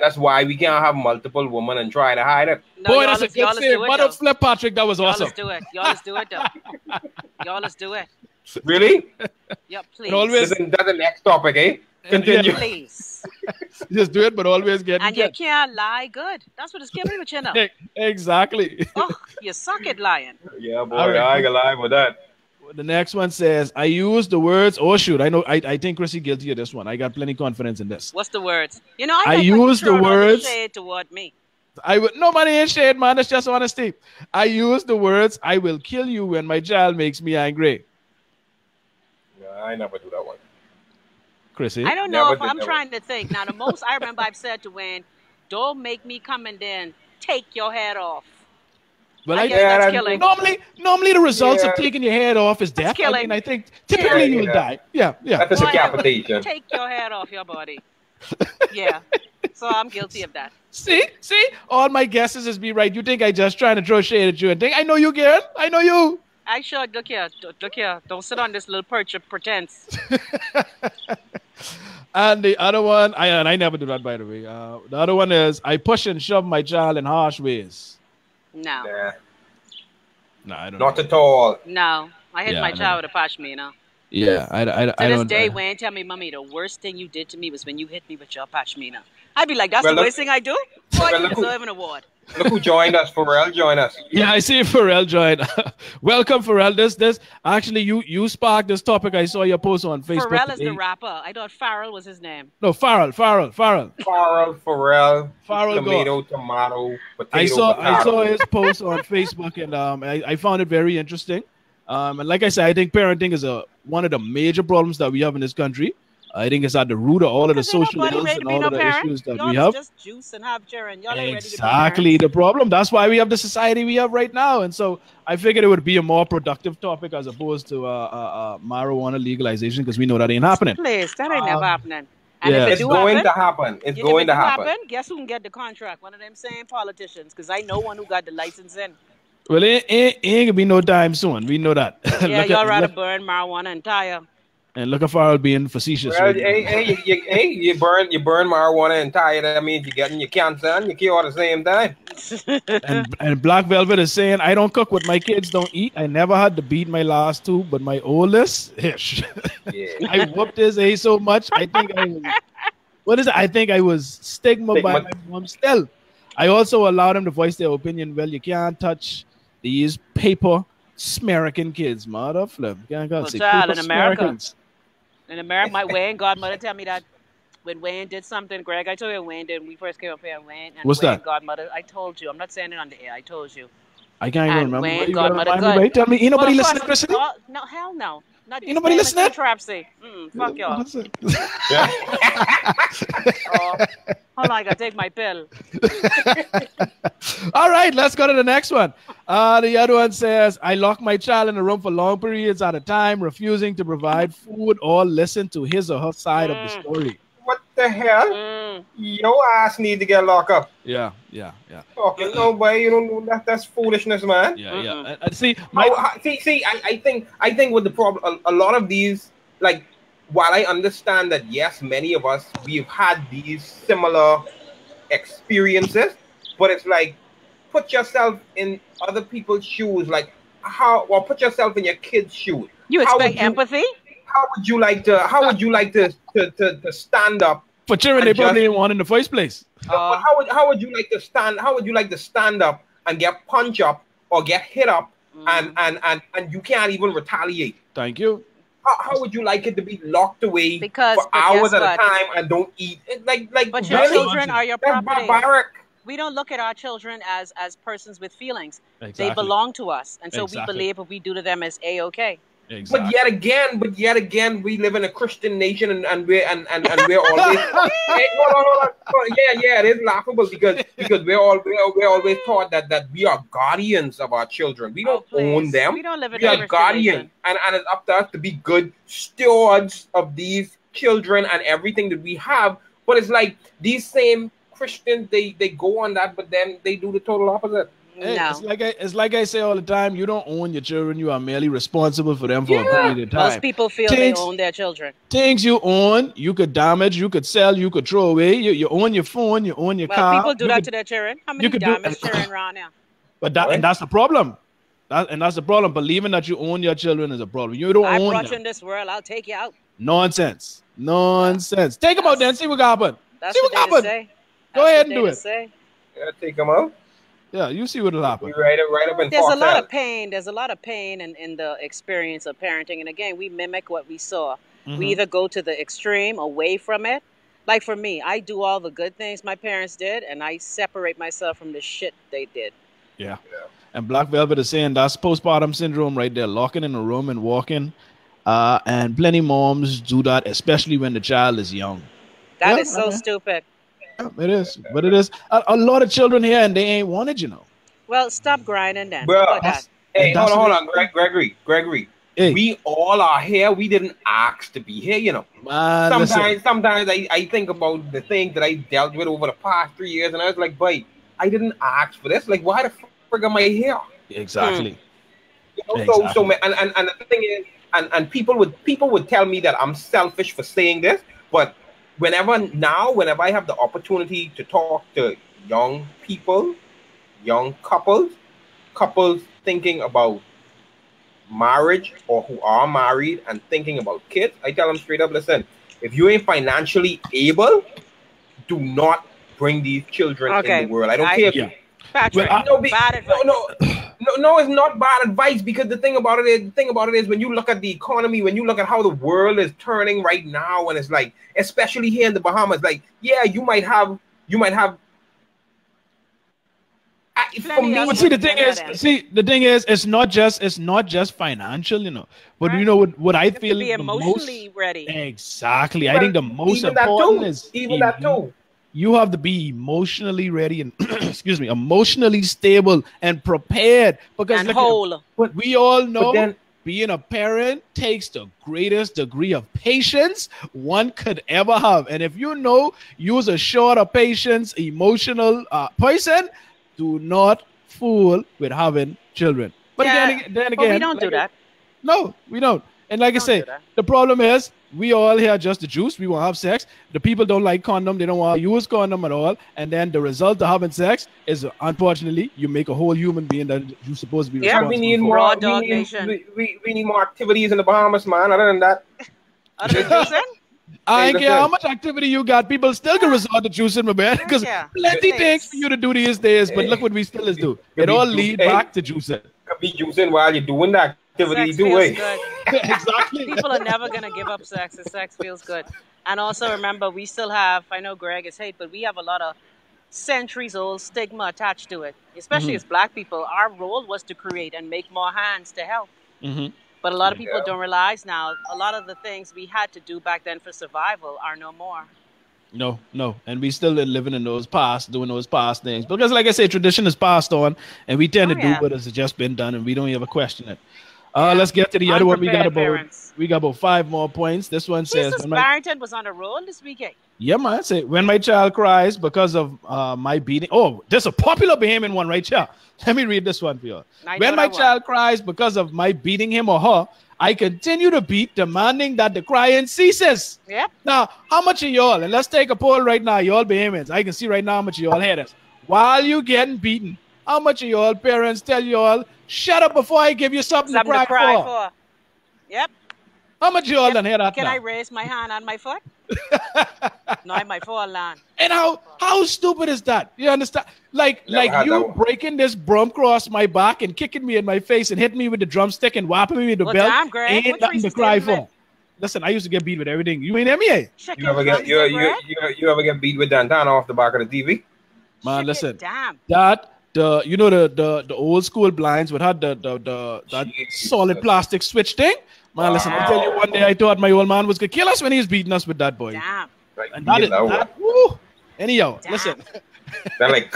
that's why we can't have multiple women and try to hide it. No, boy, that's a good thing. Mother flip, Patrick. That was awesome. Y'all let's do it, though. Y'all let's do it. Really? Yep, please. That's the next topic, eh? Continue. Please. Just do it, but always get. And you can't lie good. That's what it's giving with you now. Exactly. Oh, you suck at lying. Yeah, boy, right. I ain't gonna lie with that. The next one says, I use the words. Oh shoot, I know. I think Chrissy guilty of this one. I got plenty confidence in this. What's the words? You know, I use the words. Shade toward me. Nobody ain't shade, man. That's just honesty. I use the words. I will kill you when my child makes me angry. Yeah, I never do that one. Chrissy? I don't know if I'm trying to think. Now, the most I remember I've said to Wayne, don't make me come and then take your head off. Well, that's killing. Normally the results of taking your head off is death. I mean, I think typically you'll die. Yeah. That's a decapitation. Take your head off your body. Yeah. So I'm guilty of that. See? All my guesses is be right. You think I just trying to throw shade at you and think, I know you, girl. I know you. I should. Look here. Don't sit on this little perch of pretense. And the other one, I never do that, by the way. The other one is, I push and shove my child in harsh ways. No. Nah, I don't. Not at all. No, I hit my child with a pashmina. Yeah, I don't. To this day, Wayne tell me, Mommy, the worst thing you did to me was when you hit me with your pashmina. I'd be like, that's the worst thing I do? Boy, you deserve an award. Look who joined us. Pharrell joined us. Yeah, I see Pharrell joined. Welcome, Pharrell. This actually, you sparked this topic. I saw your post on Facebook. Pharrell is the rapper. I thought Farrell was his name. No, Pharrell. Pharrell, tomato, potato. I saw his post on Facebook, and I found it very interesting. And like I said, I think parenting is one of the major problems that we have in this country. I think it's at the root of all of the social ills and all of the issues that we have. Just juice and have children. Y'all ain't exactly the problem. That's why we have the society we have right now. And so I figured it would be a more productive topic as opposed to marijuana legalization, because we know that ain't happening. Please, that ain't never happening. And if it's going to happen. It's going to happen. Guess who can get the contract? One of them same politicians, because I know one who got the license in. Well, it ain't gonna be no time soon. We know that. Yeah, y'all rather burn marijuana and tire. And look at Farrell being facetious. Well, you burn marijuana and tie it. That means you're getting your cancer and your cure at the same time. and Black Velvet is saying, I don't cook what my kids don't eat. I never had to beat my last two, but my oldest, I whooped his ass so much. I think I was, what is it? I think I was stigma by my mom still. I also allowed them to voice their opinion. Well, you can't touch these paper American kids, mother flip. In America, my Wayne godmother tell me that when Wayne did something, Greg, I told you when we first came up here, Wayne and what's Wayne that? Godmother, I told you. I'm not saying it on the air. I told you. I can't even remember. Wayne Godmother good. Right? Tell me, ain't nobody listening, Chrissy? No, hell no. Not ain't nobody listening? Fuck y'all. Hold on, I gotta take my pill. All right, let's go to the next one. The other one says, I lock my child in a room for long periods at a time, refusing to provide food or listen to his or her side of the story. What the hell? Your ass need to get locked up. Yeah. Talking no way, you don't know that's foolishness, man. Yeah. See, I think with the problem, a lot of these, like, while I understand that yes, many of us we've had these similar experiences, but it's like put yourself in other people's shoes, like put yourself in your kid's shoes. You expect empathy? How would you like to stand up for children they probably didn't want in the first place? But how would you like to stand? How would you like to stand up and get punched up or get hit up and you can't even retaliate? Thank you. How would you like it to be locked away for hours at a time and don't eat? But your children are your property. Barbaric. We don't look at our children as persons with feelings. Exactly. They belong to us, and so we believe what we do to them is a-okay. Exactly. But yet again, we live in a Christian nation, and we're always. Hold on. Yeah, it is laughable because we're always taught that we are guardians of our children. We don't own them. We don't live in a Christian guardians, and it's up to us to be good stewards of these children and everything that we have. But it's like these same Christians, they go on that, but then they do the total opposite. Hey, no. It's like I say all the time, you don't own your children, you are merely responsible for them for a period of time. Most people feel they own their children. Things you own, you could damage, you could sell, you could throw away. You own your phone, you own your car. People do that to their children. How many damaged children around now? And that's the problem. That's the problem. Believing that you own your children is a problem. You don't own them. I brought you in this world, I'll take you out. Nonsense. Take them out then, see what happens. That's what they say. Go ahead and do it. Yeah, take them out. Yeah, you see what'll happen. Right up in There's a lot of pain. There's a lot of pain in the experience of parenting. And again, we mimic what we saw. We either go to the extreme, away from it. Like for me, I do all the good things my parents did, and I separate myself from the shit they did. Yeah. And Black Velvet is saying that's postpartum syndrome right there, locking in a room and walking. And plenty moms do that, especially when the child is young. That is so stupid. It is, but it is a lot of children here, and they ain't wanted, you know. Well, stop grinding then. Bro, hey, hold on, Gregory. Hey. We all are here. We didn't ask to be here, you know. Sometimes I think about the things that I dealt with over the past 3 years, and I was like, boy, I didn't ask for this. Like, why the frick am I here? Exactly. You know, exactly. And the thing is, and people would tell me that I'm selfish for saying this, but whenever I have the opportunity to talk to young people, young couples thinking about marriage or who are married and thinking about kids, I tell them straight up, listen, if you ain't financially able, do not bring these children in the world. I don't care if you... Patrick, bad advice. No, it's not bad advice, because the thing about it is when you look at the economy, when you look at how the world is turning right now, and it's like, especially here in the Bahamas, like, yeah, you might have. For me, but the thing is, it's not just financial, you know. But you know what I feel to be emotionally ready. Exactly. Well, I think the most important is even that too. You have to be emotionally ready and emotionally stable and prepared, because whole. But we all know being a parent takes the greatest degree of patience one could ever have. And if you know you're a short of patience, emotional person, do not fool with having children. But then again, we don't do that. No, we don't. And like I say, the problem is we all here just the juice. We want to have sex. The people don't like condom. They don't want to use condom at all. And then the result of having sex is, unfortunately, you make a whole human being that you're supposed to be responsible we need for. more. We need more activities in the Bahamas, man. Other than that, I ain't care how much activity you got. People still can resort to juicing, my man, because plenty things for you to do these days. But look what we still is do. It all lead back to juicing. Be juicing while you're doing that activity. Exactly. People are never gonna give up sex. And sex feels good. And also remember, we still have. I know Greg is hate, but we have a lot of centuries-old stigma attached to it. Especially as Black people, our role was to create and make more hands to help. But a lot of people don't realize now, a lot of the things we had to do back then for survival are no more. No. And we still living in those past, doing those past things. Because like I say, tradition is passed on, and we tend to do what has just been done, and we don't ever question it. Let's get to the other one. We got about 5 more points. This one says... Jesus Barrington was on a roll this weekend. Yeah, man. Say, when my child cries because of my beating... Oh, there's a popular Bahamian one right here. Let me read this one for you. When my child cries because of my beating him or her, I continue to beat, demanding that the crying ceases. Yep. Now, how much of y'all, and let's take a poll right now, y'all Bahamians. I can see right now how much of y'all hear this. While you getting beaten, how much of y'all parents tell y'all, shut up before I give you something to cry for? Yep. How much of y'all done hear that Can now? I raise my hand on my foot? No, I might fall down. And how stupid is that? You understand? Like you breaking this broom across my back and kicking me in my face and hitting me with the drumstick and whapping me with the belt. Damn, Greg, ain't nothing to cry for. Listen, I used to get beat with everything. You ain't me, eh? You ever get beat with Dantana off the back of the TV? Man, listen. The old school blinds would have that solid plastic switch thing. Man, listen, I'll tell you, one day I thought my old man was going to kill us when he was beating us with that boy. Damn. And that woo. Anyhow, listen. That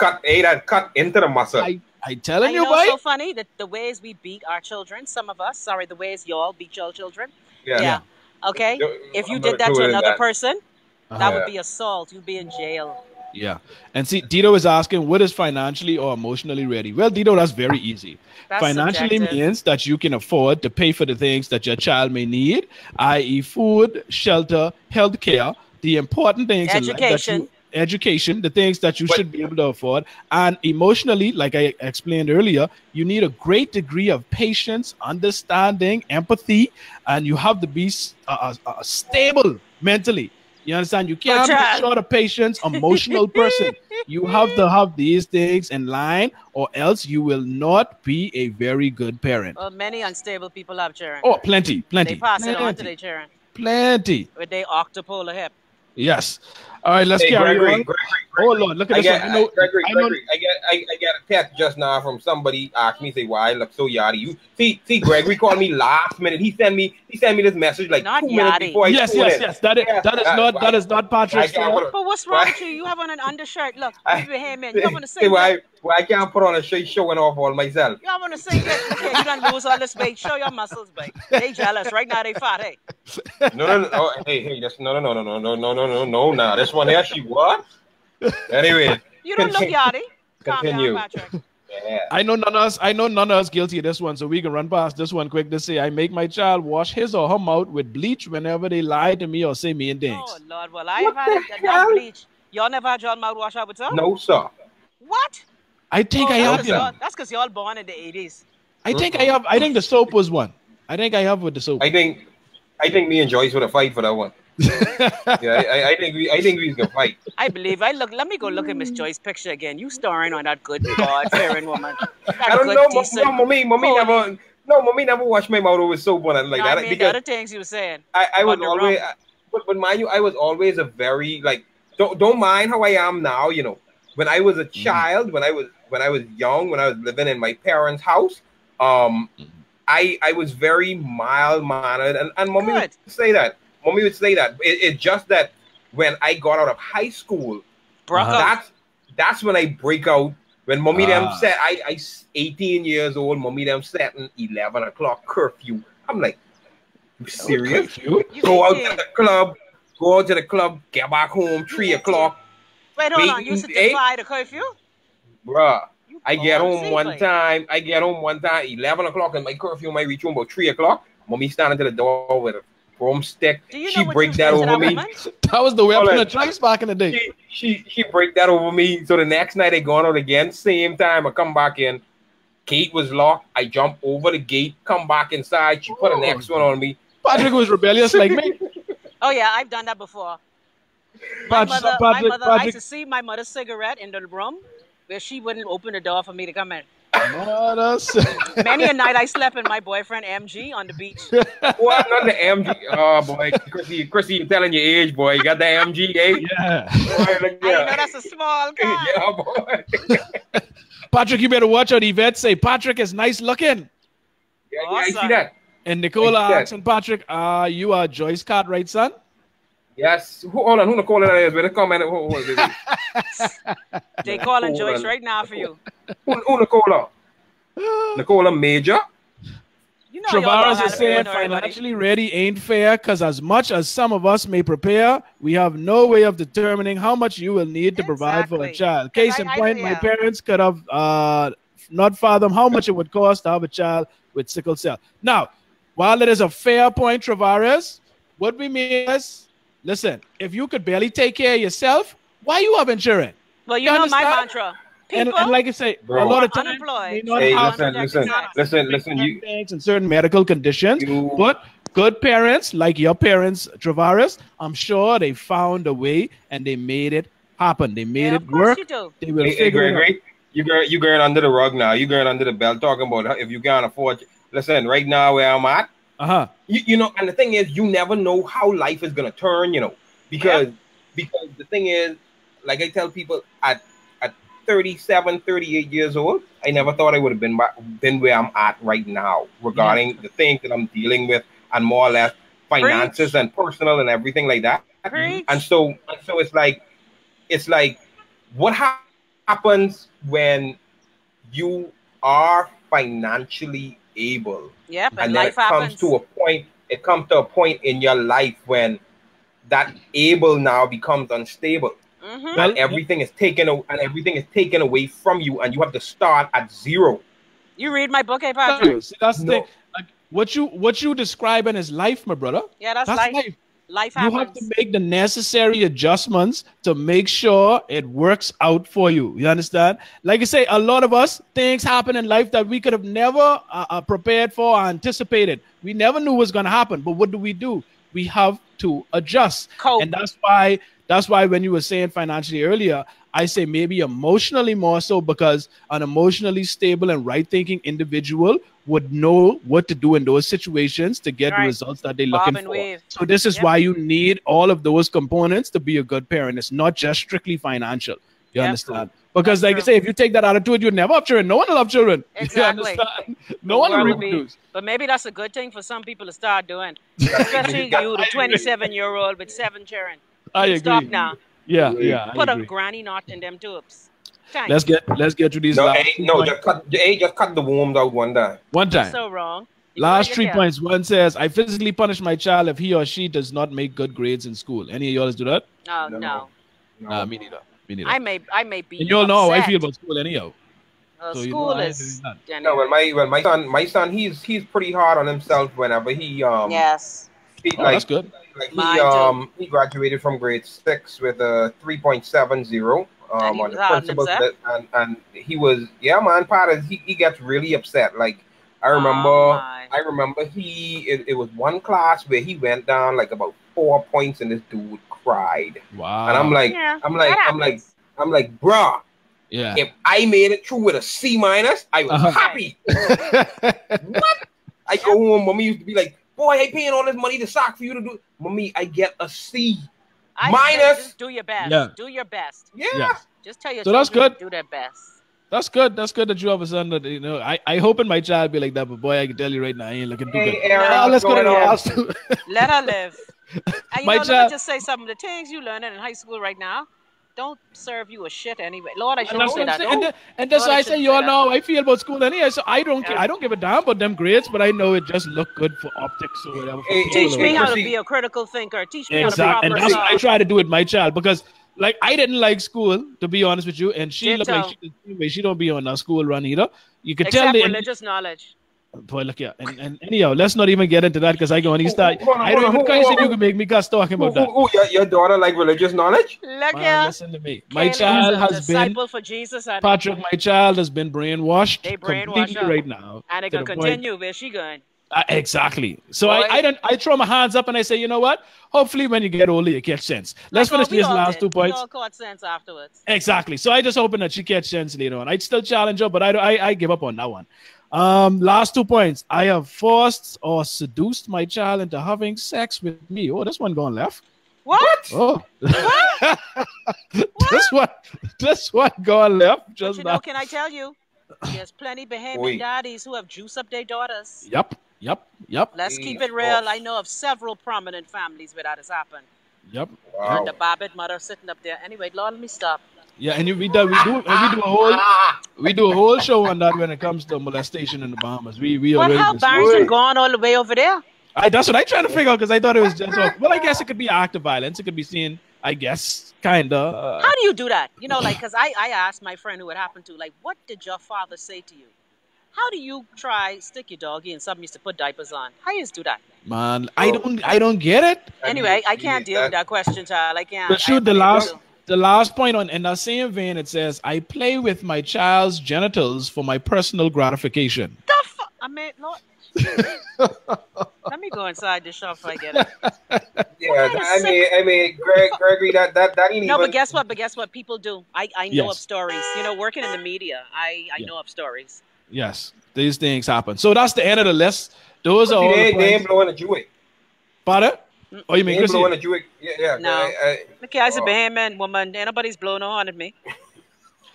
cut into the muscle. I telling you, boy. It's so funny that the ways we beat our children, the ways y'all beat your children. Yeah. Okay? If you did that to another person, that would be assault. You'd be in jail. Yeah. And see, Dito is asking, what is financially or emotionally ready? Well, Dito, that's very easy. Financially means that you can afford to pay for the things that your child may need, i.e. food, shelter, healthcare, the important things education, the things that you should be able to afford. And emotionally, like I explained earlier, you need a great degree of patience, understanding, empathy, and you have to be stable mentally. You understand? You can't be short of patience, emotional person. You have to have these things in line, or else you will not be a very good parent. Well, many unstable people have children. Oh, plenty. They pass it on to their children. Plenty. With their octopolar hip. Yes. All right, let's carry on. Oh Lord, look at this one. Gregory, I get a text just now from somebody asked me, say, why I look so yachty. You see, Gregory called me last minute. He sent me this message like not 2 minutes before I Yes. That is not Patrick's fault. But what's wrong with you? You have on an undershirt. Look, you have on a sing. Why I can't put on a shirt showing off all myself? You have on a sing. Okay, you don't lose all this weight. Show your muscles, babe. They jealous right now. They fat. Hey. No. Oh, hey. That's no. Now this one here, she what? Anyway, you don't look yachty. Continue. Calm down, Patrick. Yeah. I know none of us guilty of this one, so we can run past this one quick to say I make my child wash his or her mouth with bleach whenever they lie to me or say mean things. Oh Lord, well I have had that bleach. Y'all never had your mouth wash out with soap? No, sir. What? I think I have. That's because y'all born in the 80s. I think I have. I think the soap was one. I think I have with the soap. I think me and Joyce would have fight for that one. I think we can fight. I believe. Let me go look at Miss Joyce's picture again. You starring on that good God-fearing woman. I don't know. Mommy never washed my mouth with soap on it like that. I mean, the other things you were saying. I was always, but mind you, I was always a very like. Don't mind how I am now. You know, when I was a child, when I was young, when I was living in my parents' house, I was very mild-mannered, and mommy would say that. Mommy would say that. It's just that when I got out of high school, that's when I break out. When mommy them said, I 18 years old, mommy them setting 11 o'clock curfew. I'm like, you serious? Go out to the club, get back home, 3 o'clock. Wait, hold on. You should defy the curfew? Bruh. I get home one time, 11 o'clock, and my curfew might reach home about 3 o'clock. Mommy standing to the door with a broomstick. She break that over me. That was the weapon of choice back in the day. She break that over me. So the next night they going out again. Same time I come back in. Gate was locked. I jump over the gate, come back inside. She put the next one on me. Patrick was rebellious like me. Oh yeah, I've done that before. My mother, I used to see my mother's cigarette in the room where she wouldn't open the door for me to come in. Many a night I slept in my boyfriend MG on the beach. What? Not the MG. Oh boy, Chrissy, you're telling your age, boy. You got the MG, eh? Yeah. Boy, I know that's a small car. Yeah, boy. Patrick, you better watch out. Yvette say Patrick is nice looking. Yeah, awesome. I see that. And Nicola asking Patrick, you are Joyce Cartwright, son? Yes. Hold on. Who Nicola that is? Better comment. They calling Joyce right now for you. Who Nicola? Nicola Major? You know Travaris is saying financially ready ain't fair because as much as some of us may prepare, we have no way of determining how much you will need to provide for a child. Case in point, my parents could have not fathomed how much it would cost to have a child with sickle cell. Now, while it is a fair point, Travaris, what we mean is, listen, if you could barely take care of yourself, why you have insurance? Well, you know my mantra. And like I say, a lot of times, listen, you and certain medical conditions, but good parents like your parents, Travaris, I'm sure they found a way and they made it happen. They made it work. They will figure it out. You going under the rug now. You going under the belt talking about if you can't afford. Listen, right now where I'm at, you know, and the thing is, you never know how life is gonna turn, you know, because the thing is, like I tell people, at 37, 38 years old, I never thought I would have been where I'm at right now regarding the things that I'm dealing with and more or less finances and personal and everything like that. And so it's like what happens when you are financially able, and then it comes to a point in your life when that able now becomes unstable. And everything is taken away from you, and you have to start at zero. You read my book, hey Patrick? That's the thing. Like, what you describing as life, my brother. Yeah, that's life. Life happens. You have to make the necessary adjustments to make sure it works out for you. You understand? Like I say, a lot of us, things happen in life that we could have never prepared for or anticipated. We never knew was going to happen. But what do? We have to adjust. Cope. And that's why when you were saying financially earlier, I say maybe emotionally more so, because an emotionally stable and right-thinking individual would know what to do in those situations to get the results that they're looking for. So this is why you need all of those components to be a good parent. It's not just strictly financial. You understand? Because like I say, if you take that attitude, you'd never have children. No one will have children. Exactly. You understand? No one will reproduce. But maybe that's a good thing for some people to start doing. Especially you, the 27-year-old with 7 children. I agree. Stop now. Yeah. Put a granny knot in them tubes. Thanks. Let's get to these. Just cut the wombs out one time. So wrong. Last 3 points. One says, I physically punish my child if he or she does not make good grades in school. Any of y'all do that? No. Me neither. I may be. And you'll know how I feel about school anyhow. So school is. No, when my son, he's pretty hard on himself whenever he Yes. That's good. Like he graduated from grade 6 with a 3.70 on the principal set, and he was part of he gets really upset. Like I remember it was one class where he went down like about 4 points and this dude cried. Wow. And I'm like, bruh. Yeah. If I made it through with a C-, I was happy. What? I go home, mommy used to be like, boy, I paying all this money to sock for you to do. Mommy, I get a C-. Just do your best. Yeah. Do your best. Yeah. Just tell your so that's good. Do their best. That's good. That's good that you have a son that, you know, I hope in my child be like that, but boy, I can tell you right now, I ain't looking too good. Let's go to the house. Let her live. And let me just say something. The things you learning in high school right now don't serve you a shit anyway. Lord, I shouldn't say that. And that's why I say, you all know how I feel about school anyway. So I don't give a damn about them grades, but I know it just look good for optics or whatever. Teach me how to be a critical thinker. Teach me how to properly. And that's what I try to do with my child, because like I didn't like school, to be honest with you, and she looked like she don't be on a school run either. You could tell religious knowledge. Boy, look here. And anyhow, let's not even get into that because I go and start. I don't even think you can make me cuss talking about that. Your daughter like religious knowledge? Look here. Listen to me. My child has been for Jesus. Patrick. My child has been brainwashed. They brainwashed her right now, and they can continue. Where's she going? Exactly. So I throw my hands up and I say, you know what? Hopefully, when you get older, you catch sense. Let's finish these last 2 points. We all caught sense afterwards. Exactly. So I just hoping that she catch sense later on. I'd still challenge her, but I give up on that one. Last 2 points. I have forced or seduced my child into having sex with me. Oh, this one going left. What? Oh. What? This one going left. Just but can I tell you? There's plenty Bahamian daddies who have juiced up their daughters. Yep. Let's keep it real. I know of several prominent families where that has happened. Yep. Wow. And the Babbitt mother sitting up there. Anyway, Lord, let me stop. Yeah, and we do a whole show on that when it comes to molestation in the Bahamas. But how Barrington gone all the way over there? That's what I trying to figure out because I thought it was just well, I guess it could be act of violence. It could be seen, I guess, kind of. How do you do that? You know, like, because I asked my friend who it happened to, like, what did your father say to you? How do you stick your doggy and something used to put diapers on? How you do that? Man, I don't get it. Anyway, I can't deal with that question, child. I can't. But shoot, the last point in that same vein, it says, I play with my child's genitals for my personal gratification. The fuck? I mean, Lord. Let me go inside the shop if I get it. Yeah, I mean, Gregory, that ain't no, even... but guess what? People do. I know of stories. You know, working in the media, I know of stories. Yes, these things happen. So that's the end of the list. Those are all they ain't blowing a Jewish. Pardon? Oh, you mean Chrissy? Blowing a Jewish? Yeah. No. Look, I was a Bahamian woman. Ain't nobody's blowing on at me.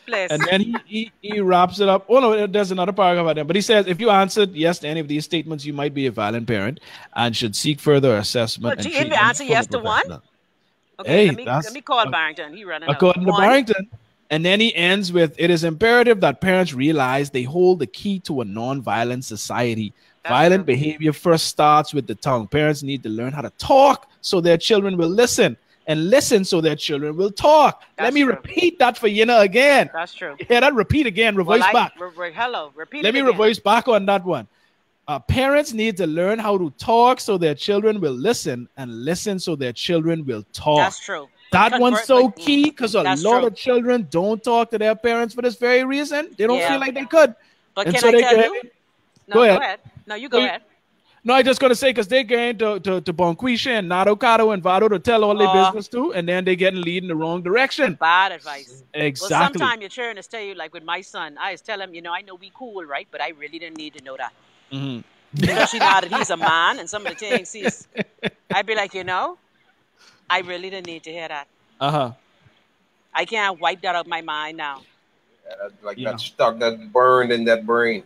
Please. And then he wraps it up. Oh, no, there's another paragraph at there. But he says, if you answered yes to any of these statements, you might be a violent parent and should seek further assessment. But if you answer yes to one? Okay, let me call Barrington. He running according to Barrington. And then he ends with, it is imperative that parents realize they hold the key to a non-violent society. Violent behavior first starts with the tongue. Parents need to learn how to talk so their children will listen, and listen so their children will talk. Let me repeat that for Yina again. That's true. Yeah, that repeat again. Reverse back. Repeat Let me reverse back on that one. Parents need to learn how to talk so their children will listen, and listen so their children will talk. That's true. That one's so key because a lot of children don't talk to their parents for this very reason. They don't feel like they could. But can I tell you? No, go ahead. No, you go ahead. No, I just going to say because they're going to Bonquisha and Nadocado and Vado to tell all their business too, and then they're getting lead in the wrong direction. Bad advice. Exactly. Well, sometimes your children tell you, like with my son, I just tell him, I know we cool, right? But I really didn't need to know that. Especially now that he's a man and some of the things I'd be like, I really didn't need to hear that. I can't wipe that out of my mind now. Yeah, that's stuck, that's burned in that brain.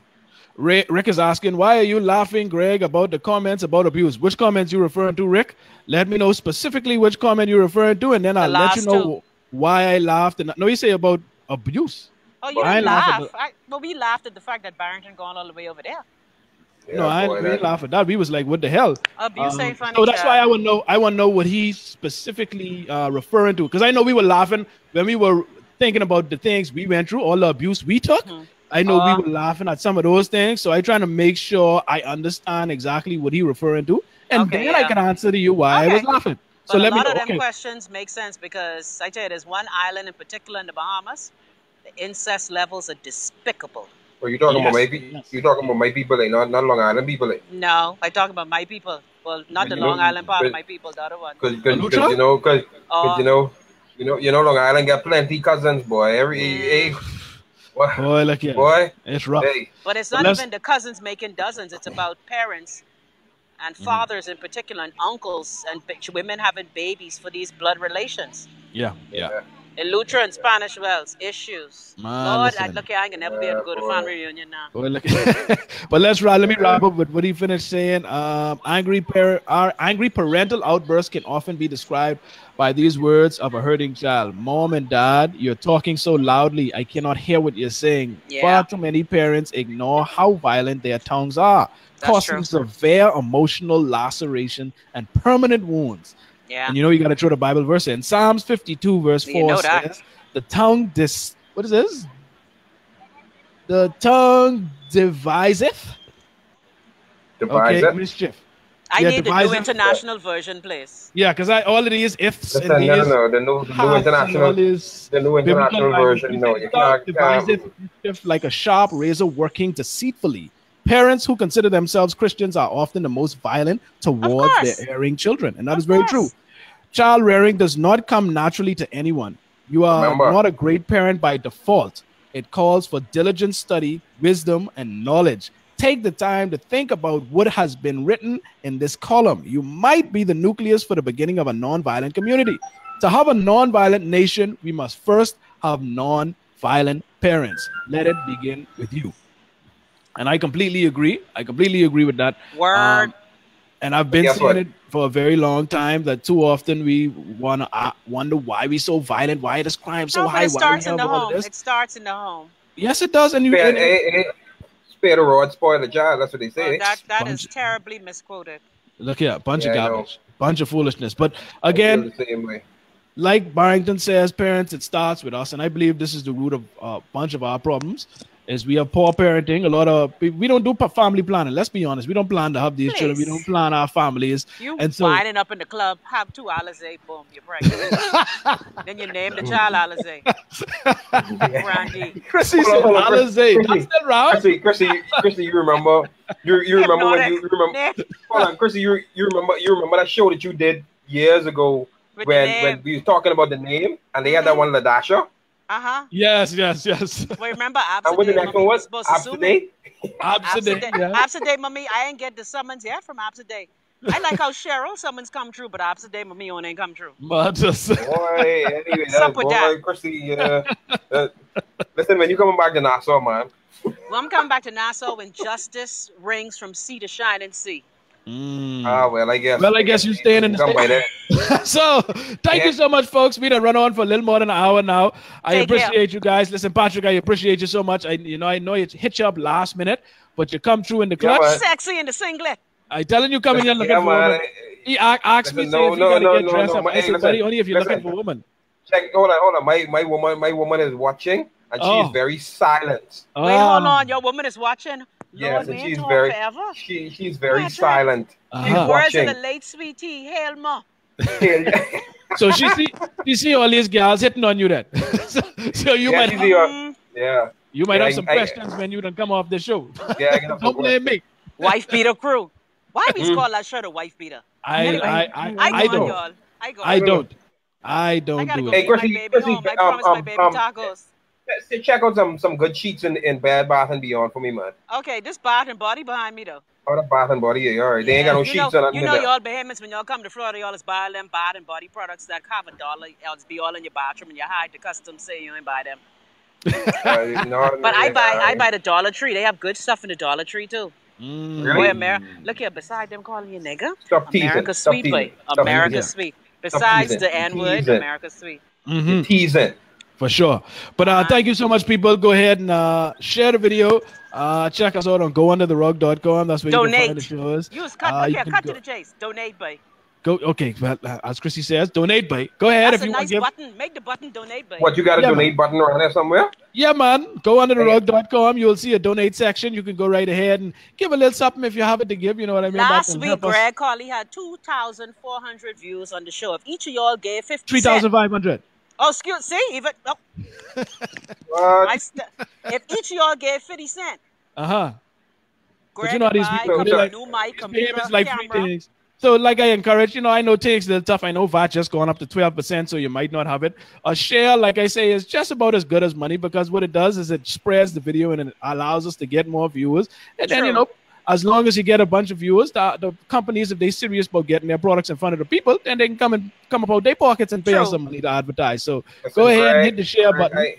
Rick is asking, why are you laughing, Greg, about the comments about abuse? Which comments you referring to, Rick? Let me know specifically which comment you're referring to, and then I'll let you know why I laughed. No, you say about abuse. Oh, you didn't laugh. Well, we laughed at the fact that Barrington gone all the way over there. Yeah, no, I didn't laugh at that. We was like, what the hell? Abuse ain't funny. So that's why I want to know what he's specifically referring to. Because I know we were laughing when we were thinking about the things we went through, all the abuse we took. I know we were laughing at some of those things. So I'm trying to make sure I understand exactly what he's referring to. And then I can answer to you why I was laughing. So let me know. A lot of them questions make sense because I tell you, there's one island in particular in the Bahamas. The incest levels are despicable. Well, you talking about you talking about my people, not Long Island people. No, I talk about my people. Well, not the Long Island part of my people, the other one. Because Long Island got plenty cousins, boy. Boy, look here. Boy, it's rough. Hey. But it's not even the cousins making dozens. It's about parents and fathers in particular, and uncles and women having babies for these blood relations. Yeah. In Lutheran and Spanish wells, issues. Lord, I ain't gonna never be able to go to family reunion now. But let me wrap up with what he finished saying. Angry parental outbursts can often be described by these words of a hurting child. Mom and dad, you're talking so loudly, I cannot hear what you're saying. Far too many parents ignore how violent their tongues are, causing severe emotional laceration and permanent wounds. Yeah. And you got to throw the Bible verse in. Psalms 52 verse 4 says, the tongue what is this? The tongue deviseth Devise it. Mischief. I need the new international version, please. Yeah, because all it is ifs Listen, and these. No, the new international version. No, you can't divisive mischief like a sharp razor working deceitfully. Parents who consider themselves Christians are often the most violent towards their erring children, and that is very true. Child rearing does not come naturally to anyone. You are not a great parent by default. It calls for diligent study, wisdom, and knowledge. Take the time to think about what has been written in this column. You might be the nucleus for the beginning of a non-violent community. To have a non-violent nation, we must first have non-violent parents. Let it begin with you. And I completely agree. I completely agree with that. Word. And I've been saying it for a very long time that too often we want to wonder why we so violent, why is crime so high. It starts in the home. It starts in the home. Yes, it does. And you spare the rod, spoil the child. That's what they say. That is terribly misquoted. Look here, bunch of garbage, bunch of foolishness. But again, like Barrington says, parents, it starts with us, and I believe this is the root of a bunch of our problems. Is we have poor parenting. A lot of we don't do family planning. Let's be honest. We don't plan to have these children. We don't plan our families. You winding up in the club, have 2 Alizé, boom, you're pregnant. Then you name the child Alizé. Brandy. Chrissy said Alizé. That's still wrong. Chrissy, you remember? You remember when you remember? Hold on, Chrissy, you remember that show that you did years ago when we were talking about the name and they had that one Ladasha. Yes. Well, remember, and what the next one was? Absiday? Absiday, mommy. I ain't get the summons yet from Absiday. I like how Cheryl summons come true, but Absiday, mommy, on ain't come true. Boy, anyway, Chrissy, listen, man, you coming back to Nassau, man. Well, I'm coming back to Nassau when justice rings from sea to shining sea. Well, I guess you're staying in the state. So, thank you so much, folks. We done run on for a little more than an hour now. I appreciate you guys. Listen, Patrick, I appreciate you so much. I know it hit you up last minute, but you come through in the clutch. Sexy in the singlet. I telling you, coming in looking for a woman. He asked me if you gotta get dressed up. I said, buddy, only if you're looking for a woman. Hold on. My woman is watching, and she is very silent. Wait, hold on. Your woman is watching. Yes, and she's very silent. Words in the late sweetie, hail ma. So she see all these girls hitting on you then. so you might you might have some questions when you don't come off the show. Don't blame me. Wife beater crew. Why we call that shirt a wife beater? I don't do it. Hey, Chrissy, I promised my baby tacos. Check out some good sheets in Bed Bath and Beyond for me, man. Okay, this Bath and Body behind me, though. Oh, the Bath and Body, yeah, all right. They ain't got no sheets on it. You know, y'all behemoths, when y'all come to Florida, y'all just buy them Bath and Body products that have $1. Else be all in your bathroom and you hide the customs say you ain't buy them. But I buy the Dollar Tree. They have good stuff in the Dollar Tree, too. Really? Look here, beside them calling you nigga, Stop America's sweet, boy. America's sweet. Besides the N-word, America's sweet. You're teasing. For sure. But thank you so much, people. Go ahead and share the video. Check us out on goundertherug.com. That's where you can find the shows. Cut to the chase. Donate, boy. Go. Okay. Well, as Chrissy says, donate, boy. Go ahead. That's if you want to give. Button. Make the button donate, boy. What, you got a donate button around there somewhere? Yeah, man. Goundertherug.com. You will see a donate section. You can go right ahead and give a little something if you have it to give. You know what I mean? Last week, Greg Carly had 2,400 views on the show. If each of y'all gave 50 3,500. Oh, excuse see, even if each of y'all gave 50 cents. Greg, but you know these people like new mic, computer, like camera. Things. So, like I encourage, I know things are tough. I know VAT just going up to 12%, so you might not have it. A share, like I say, is just about as good as money because what it does is it spreads the video and it allows us to get more viewers. And then, as long as you get a bunch of viewers, the companies, if they're serious about getting their products in front of the people, then they can come about their pockets and pay us some money to advertise. So go ahead and hit the share button.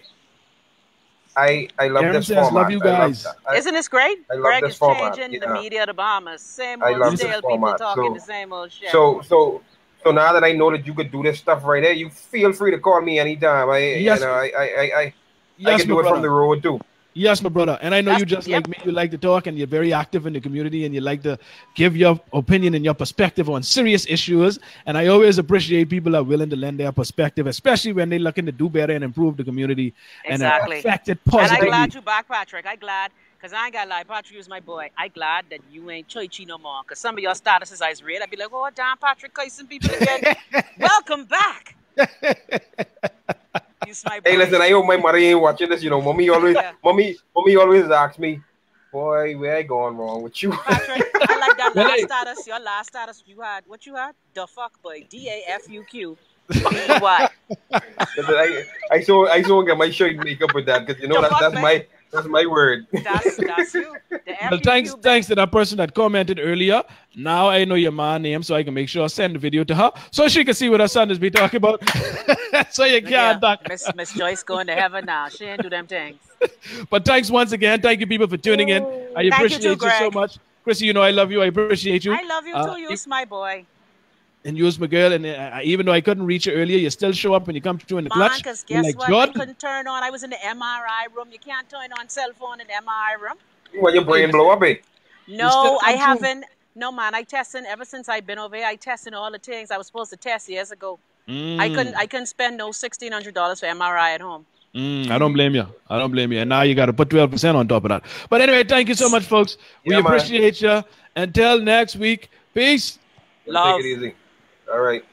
I love Aaron this says, format. Love you guys. Isn't this great? I love Greg this is format. changing the media of the Bahamas. Same old stale people talking the same old shit. So now that I know that you could do this stuff right there, you feel free to call me anytime. I can do it from the road too. Yes, my brother. And I know you just like me. You like to talk, and you're very active in the community, and you like to give your opinion and your perspective on serious issues. And I always appreciate people that are willing to lend their perspective, especially when they're looking to do better and improve the community and affect it positively. And I'm glad you back, Patrick. I'm glad, because I ain't got to lie. Patrick is my boy. I'm glad that you ain't churchy no more, because some of your statuses I read, I'd be like, oh, damn, Patrick cursing people again. Welcome back. Hey, listen, I hope my mother ain't watching this. You know, mommy always asks me, boy, where I going wrong with you? Patrick, I like that last status. Your last status you had. What you had? The fuck boy. DAFUQ. What? I saw get my shirt makeup with that, because you know that's my word. That's you. Well, thanks to that person that commented earlier. Now I know your mom's name, so I can make sure I send the video to her so she can see what her son is be talking about. So you can't talk. Miss Joyce going to heaven now. She ain't do them things. But thanks once again. Thank you, people, for tuning in. I appreciate you so much. Chrissy, you know I love you. I appreciate you. I love you too. You're my boy. And you was my girl, and even though I couldn't reach you earlier, you still show up when you come through in the clutch. Because guess what? I couldn't turn on. I was in the MRI room. You can't turn on cell phone in the MRI room. When your brain blow up, eh? No, I haven't. No, man. I testing ever since I've been over here. I testing all the things I was supposed to test years ago. I couldn't spend no $1,600 for MRI at home. I don't blame you. And now you got to put 12% on top of that. But anyway, thank you so much, folks. We appreciate you. Until next week, peace. Love. Take it easy. All right.